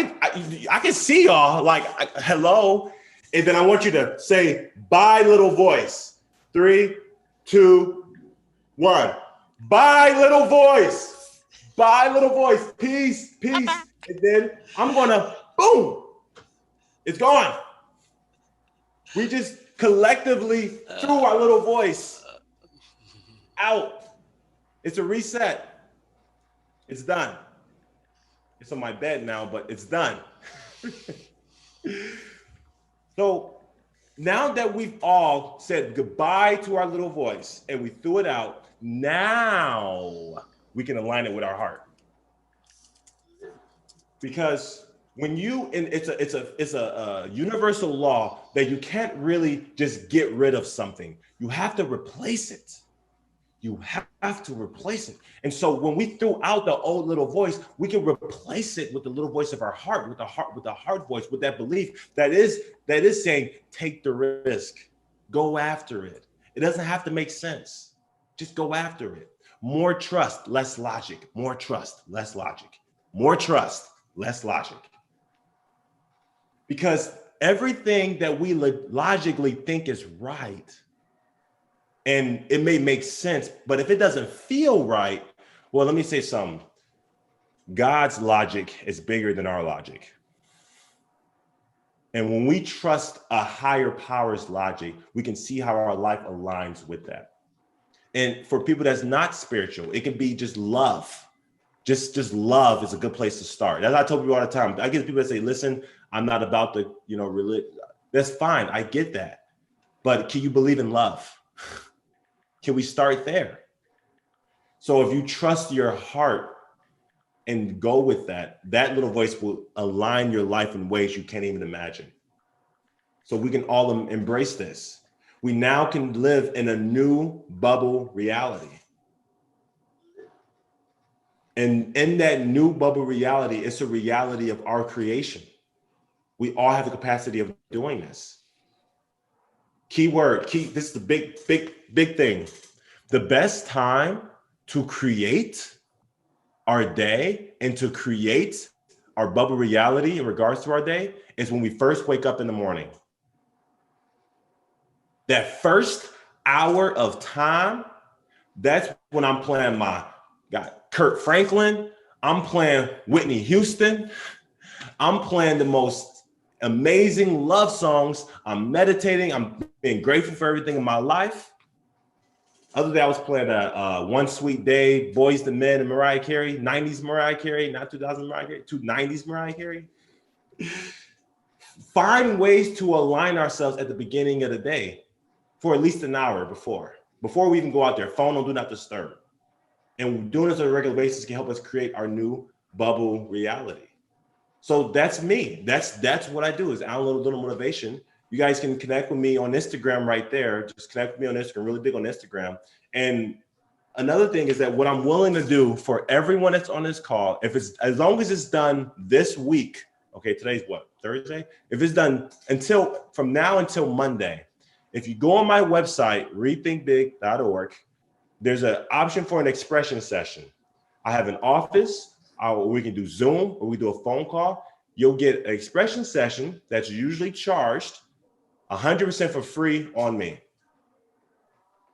can see y'all like, hello. And then I want you to say, bye, little voice. 3, 2, 1. Bye, little voice. Bye, little voice. Peace, peace. And then I'm going to, boom. It's gone. We just collectively threw our little voice out. It's a reset. It's done. It's on my bed now, but it's done. So now that we've all said goodbye to our little voice and we threw it out, now we can align it with our heart. Because when it's a universal law that you can't really just get rid of something. You have to replace it. You have to replace it. And so when we threw out the old little voice, we can replace it with the little voice of our heart, with the heart voice, with that belief that is saying, take the risk, go after it. It doesn't have to make sense. Just go after it. More trust, less logic. More trust, less logic. More trust, less logic. Because everything that we logically think is right, and it may make sense, but if it doesn't feel right, well, let me say something. God's logic is bigger than our logic. And when we trust a higher power's logic, we can see how our life aligns with that. And for people that's not spiritual, it can be just love. Just love is a good place to start. As I tell people all the time, I get people that say, listen, I'm not about the, religion. That's fine. I get that. But can you believe in love? Can we start there? So if you trust your heart and go with that, that little voice will align your life in ways you can't even imagine. So we can all embrace this. We now can live in a new bubble reality. And in that new bubble reality, it's a reality of our creation. We all have the capacity of doing this. Keyword, this is the big thing. The best time to create our day and to create our bubble reality in regards to our day is when we first wake up in the morning. That first hour of time, that's when I'm playing got Kurt Franklin, I'm playing Whitney Houston, I'm playing the most amazing love songs, I'm meditating, I'm being grateful for everything in my life. Other than I was playing One Sweet Day, Boys to Men, and Mariah Carey, 90s Mariah Carey, not 2000 Mariah Carey, 90s Mariah Carey. Find ways to align ourselves at the beginning of the day for at least an hour before we even go out there. Phone on Do Not Disturb. And doing this on a regular basis can help us create our new bubble reality. So that's me. That's what I do is Alan Little Motivation. You guys can connect with me on Instagram right there. Just connect with me on Instagram, really big on Instagram. And another thing is that what I'm willing to do for everyone that's on this call, as long as it's done this week, okay, today's what, Thursday? If it's done from now until Monday, if you go on my website, rethinkbig.org, there's an option for an expression session. I have an office, we can do Zoom or we do a phone call. You'll get an expression session that's usually charged 100% for free on me.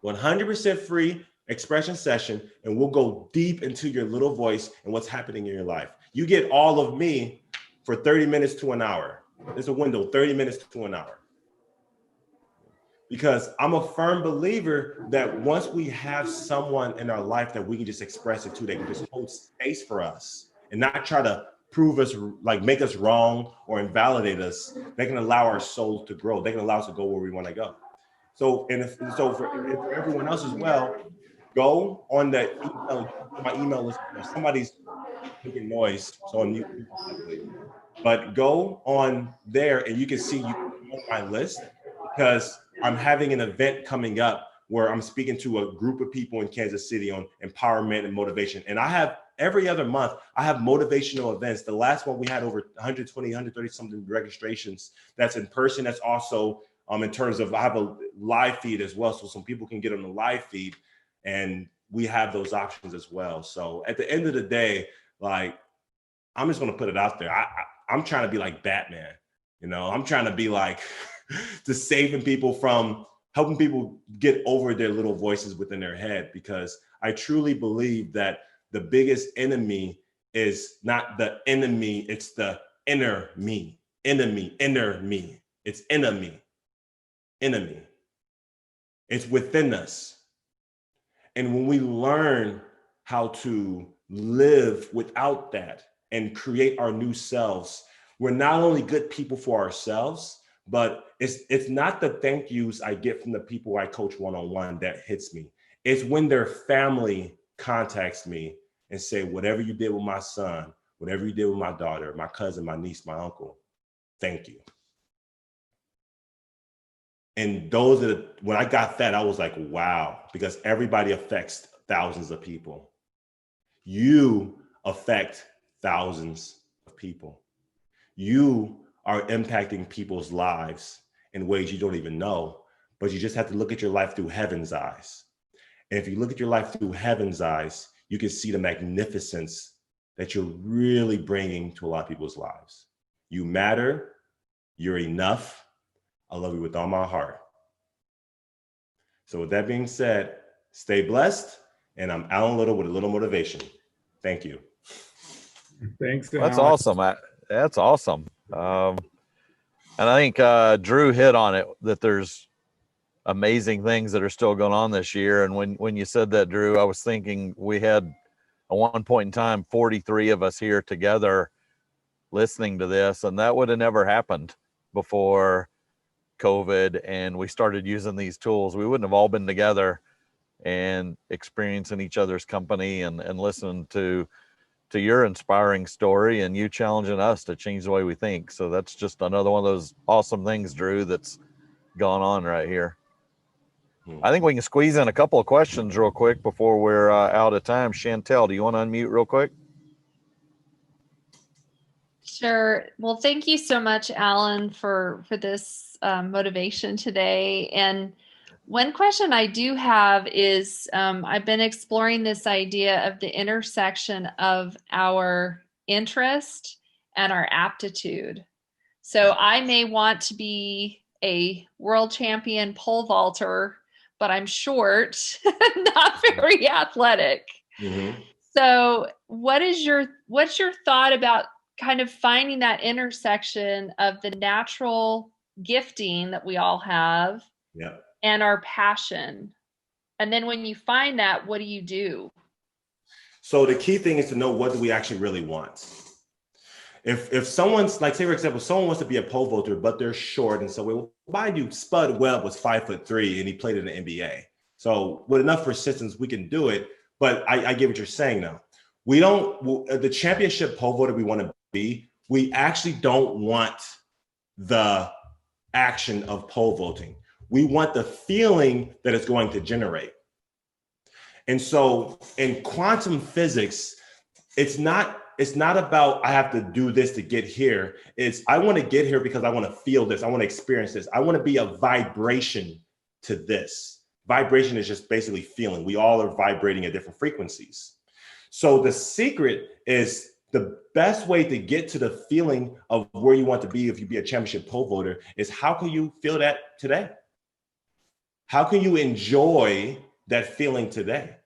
100% free expression session, and we'll go deep into your little voice and what's happening in your life. You get all of me for 30 minutes to an hour. There's a window, 30 minutes to an hour. Because I'm a firm believer that once we have someone in our life that we can just express it to, they can just hold space for us and not try to prove us, like make us wrong or invalidate us. They can allow our souls to grow. They can allow us to go where we want to go. So, for everyone else as well, go on that email, my email list. Somebody's making noise, so on you. But go on there and you can see you on my list, because I'm having an event coming up where I'm speaking to a group of people in Kansas City on empowerment and motivation. And I have every other month, I have motivational events. The last one we had over 120, 130 something registrations. That's in person. That's also in terms of, I have a live feed as well. So some people can get on the live feed and we have those options as well. So at the end of the day, like, I'm just going to put it out there. I'm trying to be like Batman. You know, I'm trying to be like just saving people from helping people get over their little voices within their head, because I truly believe that the biggest enemy is not the enemy, it's the inner me. Inner me. It's enemy. It's within us. And when we learn how to live without that and create our new selves, we're not only good people for ourselves, but it's not the thank yous I get from the people I coach one-on-one that hits me. It's when their family contacts me and say, whatever you did with my son, whatever you did with my daughter, my cousin, my niece, my uncle, thank you. And when I got that, I was like, wow, because everybody affects thousands of people. You affect thousands of people. You are impacting people's lives in ways you don't even know, but you just have to look at your life through heaven's eyes. And if you look at your life through heaven's eyes, you can see the magnificence that you're really bringing to a lot of people's lives. You matter, you're enough. I love you with all my heart. So with that being said, stay blessed. And I'm Alan Little with a little motivation. Thank you. Thanks. That's awesome. That's awesome. And I think Drew hit on it, that there's amazing things that are still going on this year. And when you said that, Drew, I was thinking we had at one point in time 43 of us here together listening to this, and that would have never happened before COVID and we started using these tools. We wouldn't have all been together and experiencing each other's company and listening to to your inspiring story and you challenging us to change the way we think. So that's just another one of those awesome things, Drew, that's gone on right here. I think we can squeeze in a couple of questions real quick before we're out of time. Chantel, do you want to unmute real quick? Sure. Well, thank you so much, Alan, for this motivation today. And one question I do have is I've been exploring this idea of the intersection of our interest and our aptitude. So I may want to be a world champion pole vaulter, but I'm short, not very athletic. Mm-hmm. So what's your thought about kind of finding that intersection of the natural gifting that we all have and our passion? And then when you find that, what do you do? So the key thing is to know, what do we actually really want? If someone's like, say for example, someone wants to be a pole vaulter, but they're short, and so well, mind you, Spud Webb was 5'3" and he played in the NBA. So with enough persistence, we can do it. But I get what you're saying now. We don't, the championship pole vaulter we want to be, we actually don't want the action of pole vaulting. We want the feeling that it's going to generate. And so in quantum physics, it's not about I have to do this to get here. It's I want to get here because I want to feel this. I want to experience this. I want to be a vibration to this. Vibration is just basically feeling. We all are vibrating at different frequencies. So the secret is the best way to get to the feeling of where you want to be if you be a championship pole vaulter is how can you feel that today? How can you enjoy that feeling today?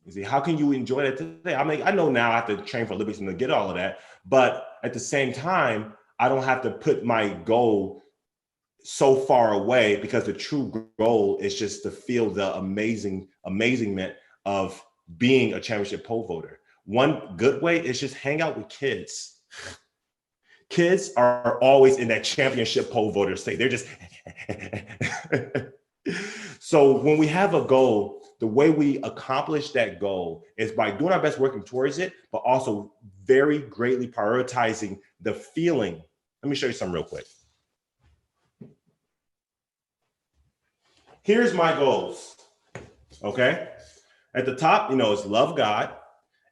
You see, how can you enjoy that today? I mean, I know now I have to train for Olympics and to get all of that, but at the same time, I don't have to put my goal so far away because the true goal is just to feel the amazingment of being a championship pole vaulter. One good way is just hang out with kids. Kids are always in that championship pole vaulter state. They're just so when we have a goal, the way we accomplish that goal is by doing our best working towards it, but also very greatly prioritizing the feeling. Let me show you something real quick. Here's my goals, okay? At the top, it's love God,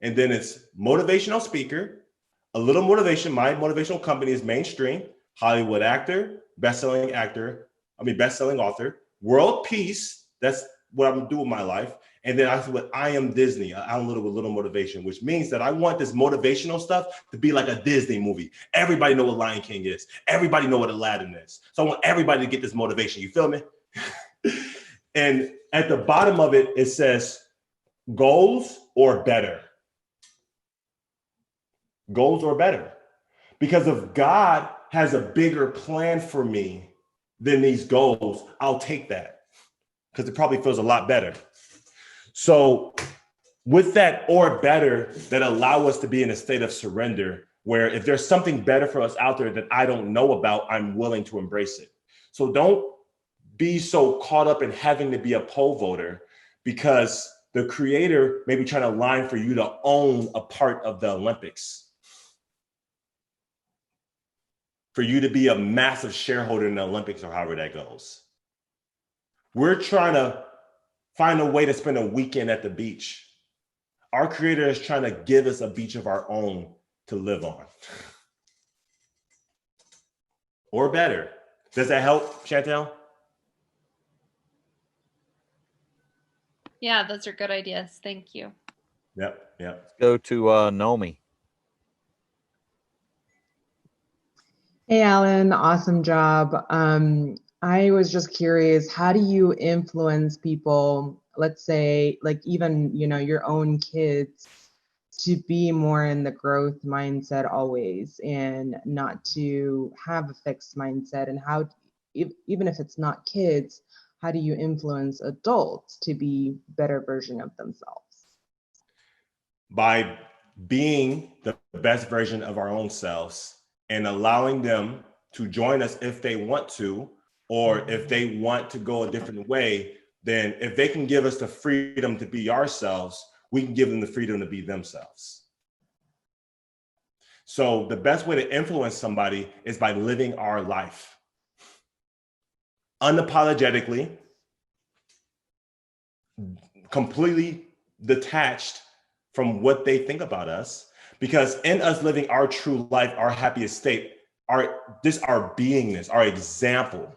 and then it's motivational speaker, a little motivation. My motivational company is Mainstream, Hollywood actor, best-selling author, world peace. That's what I'm doing with my life. And then I am Disney, I'm little motivation, which means that I want this motivational stuff to be like a Disney movie. Everybody know what Lion King is. Everybody know what Aladdin is. So I want everybody to get this motivation. You feel me? And at the bottom of it, it says goals or better. Goals or better. Because if God has a bigger plan for me than these goals, I'll take that because it probably feels a lot better. So with that or better that allow us to be in a state of surrender, where if there's something better for us out there that I don't know about, I'm willing to embrace it. So don't be so caught up in having to be a pole vaulter because the creator may be trying to line for you to own a part of the Olympics. For you to be a massive shareholder in the Olympics or however that goes. We're trying to find a way to spend a weekend at the beach. Our creator is trying to give us a beach of our own to live on. Or better. Does that help, Chantel? Yeah, those are good ideas. Thank you. Yep. Go to Nomi. Hey, Alan, awesome job. I was just curious, how do you influence people, let's say, like even, your own kids, to be more in the growth mindset always and not to have a fixed mindset? And how, even if it's not kids, how do you influence adults to be better version of themselves? By being the best version of our own selves and allowing them to join us if they want to, or if they want to go a different way, then if they can give us the freedom to be ourselves, we can give them the freedom to be themselves. So the best way to influence somebody is by living our life unapologetically, completely detached from what they think about us. Because in us living our true life, our happiest state, our beingness, our example,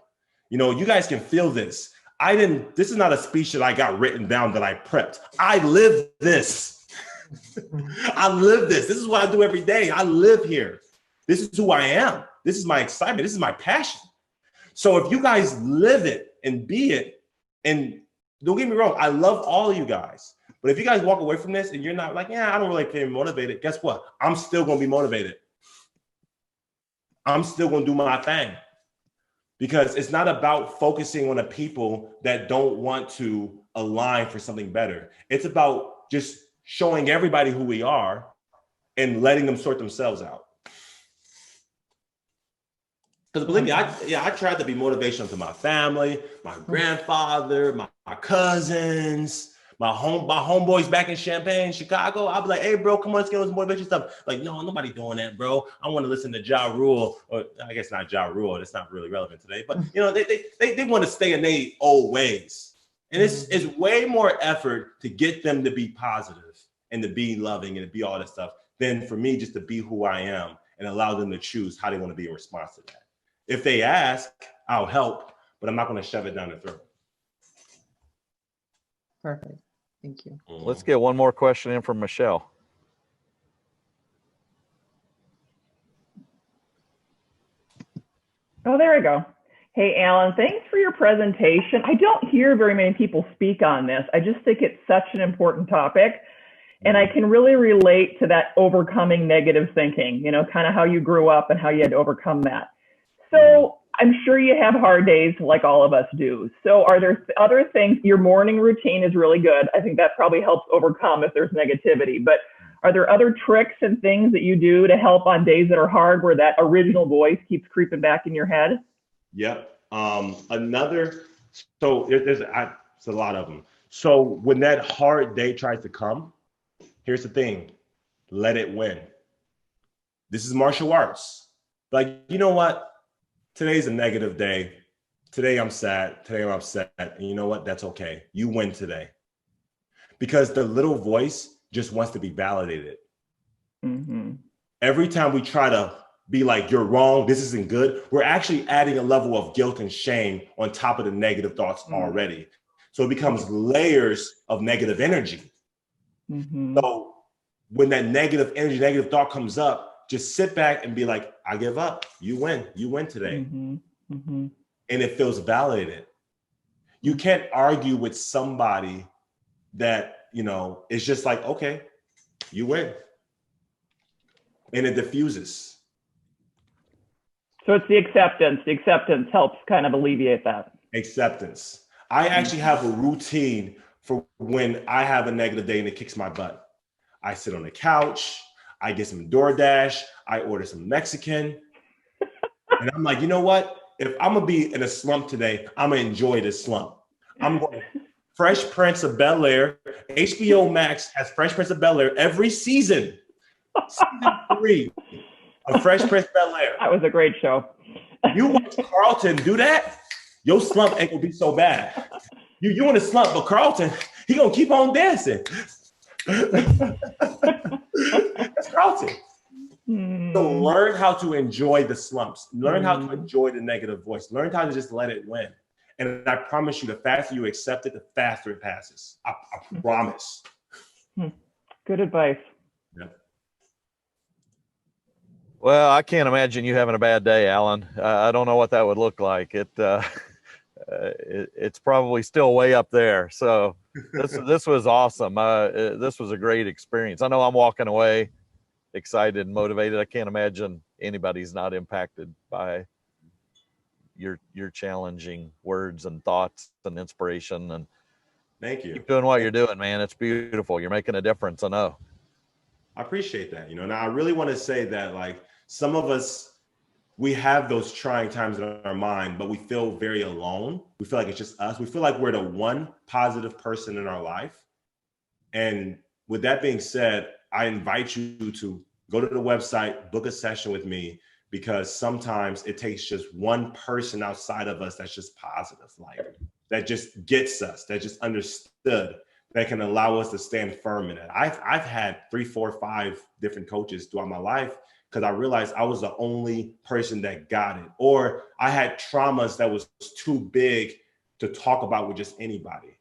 you know, you guys can feel this. This is not a speech that I got written down that I prepped. I live this. I live this. This is what I do every day. I live here. This is who I am. This is my excitement. This is my passion. So if you guys live it and be it, and don't get me wrong, I love all of you guys. But if you guys walk away from this and you're not like, yeah, I don't really feel motivated, guess what? I'm still going to be motivated. I'm still going to do my thing. Because it's not about focusing on the people that don't want to align for something better. It's about just showing everybody who we are and letting them sort themselves out. Because believe me, I tried to be motivational to my family, my grandfather, my cousins, my homeboys back in Champaign, Chicago. I'll be like, hey, bro, come on, let's get on some motivation stuff. Like, no, nobody doing that, bro. I want to listen to Ja Rule, or I guess not Ja Rule. That's not really relevant today. But, you know, they want to stay in their old ways. And it's way more effort to get them to be positive and to be loving and to be all that stuff than for me just to be who I am and allow them to choose how they want to be in response to that. If they ask, I'll help, but I'm not going to shove it down their throat. Perfect. Thank you. Let's get one more question in from Michelle. Oh, there we go. Hey, Alan, thanks for your presentation. I don't hear very many people speak on this. I just think it's such an important topic. And I can really relate to that overcoming negative thinking, you know, kind of how you grew up and how you had to overcome that. So I'm sure you have hard days like all of us do. So are there other things? Your morning routine is really good. I think that probably helps overcome if there's negativity. But are there other tricks and things that you do to help on days that are hard where that original voice keeps creeping back in your head? Yep. So there's a lot of them. So when that hard day tries to come, here's the thing, let it win. This is martial arts. Like, you know what? Today's a negative day. Today I'm sad. Today I'm upset. And you know what? That's okay. You win today. Because the little voice just wants to be validated. Mm-hmm. Every time we try to be like, you're wrong, this isn't good, we're actually adding a level of guilt and shame on top of the negative thoughts already. So it becomes layers of negative energy. Mm-hmm. So when that negative energy, negative thought comes up, just sit back and be like, I give up. You win. You win today. Mm-hmm. Mm-hmm. And it feels validated. You can't argue with somebody that, you know, it's just like, okay, you win. And it diffuses. So it's the acceptance. The acceptance helps kind of alleviate that. Acceptance. I actually have a routine for when I have a negative day and it kicks my butt. I sit on the couch. I get some DoorDash, I order some Mexican. And I'm like, you know what? If I'm gonna be in a slump today, I'm gonna enjoy this slump. I'm going Fresh Prince of Bel-Air. HBO Max has Fresh Prince of Bel-Air every season. Season 3 of Fresh Prince of Bel-Air. That was a great show. You watch Carlton do that, your slump ain't gonna be so bad. You in a slump, but Carlton, he gonna keep on dancing. That's Carlton. So learn how to enjoy the slumps. Learn how to enjoy the negative voice. Learn how to just let it win. And I promise you, the faster you accept it, the faster it passes. I promise. Good advice. Yeah. Well, I can't imagine you having a bad day, Alan. I don't know what that would look like. It's probably still way up there. So this was awesome. This was a great experience. I know I'm walking away excited and motivated. I can't imagine anybody's not impacted by your challenging words and thoughts and inspiration. And thank you. Keep doing what you're doing, man. It's beautiful. You're making a difference. I know. I appreciate that. You know, now I really want to say that, like, some of us, we have those trying times in our mind, but we feel very alone. We feel like it's just us. We feel like we're the one positive person in our life. And with that being said, I invite you to go to the website, book a session with me, because sometimes it takes just one person outside of us that's just positive, like that just gets us, that just understood, that can allow us to stand firm in it. I've had 3, 4, 5 different coaches throughout my life because I realized I was the only person that got it, or I had traumas that was too big to talk about with just anybody,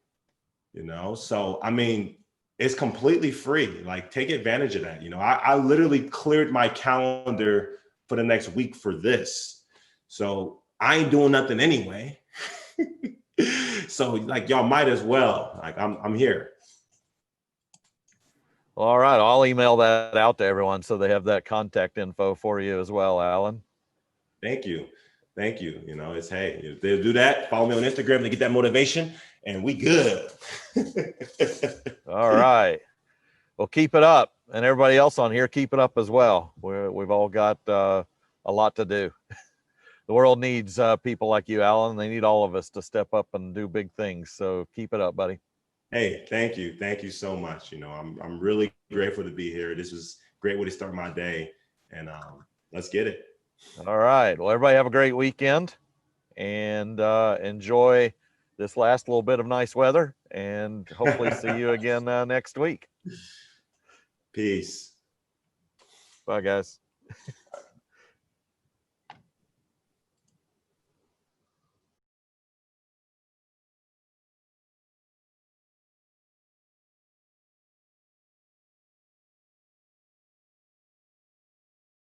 you know? So, I mean, it's completely free. Like, take advantage of that. You know, I literally cleared my calendar for the next week for this. So I ain't doing nothing anyway. So like, y'all might as well. Like, I'm here. All right. I'll email that out to everyone so they have that contact info for you as well, Alan. Thank you. Thank you. You know, it's, hey, if they'll do that, follow me on Instagram to get that motivation, and we good. All right. Well, keep it up. And everybody else on here, keep it up as well. We've all got a lot to do. The world needs people like you, Alan. They need all of us to step up and do big things. So keep it up, buddy. Hey, thank you. Thank you so much. You know, I'm really grateful to be here. This was a great way to start my day. And let's get it. All right. Well, everybody have a great weekend and enjoy this last little bit of nice weather, and hopefully see you again next week. Peace. Bye, guys.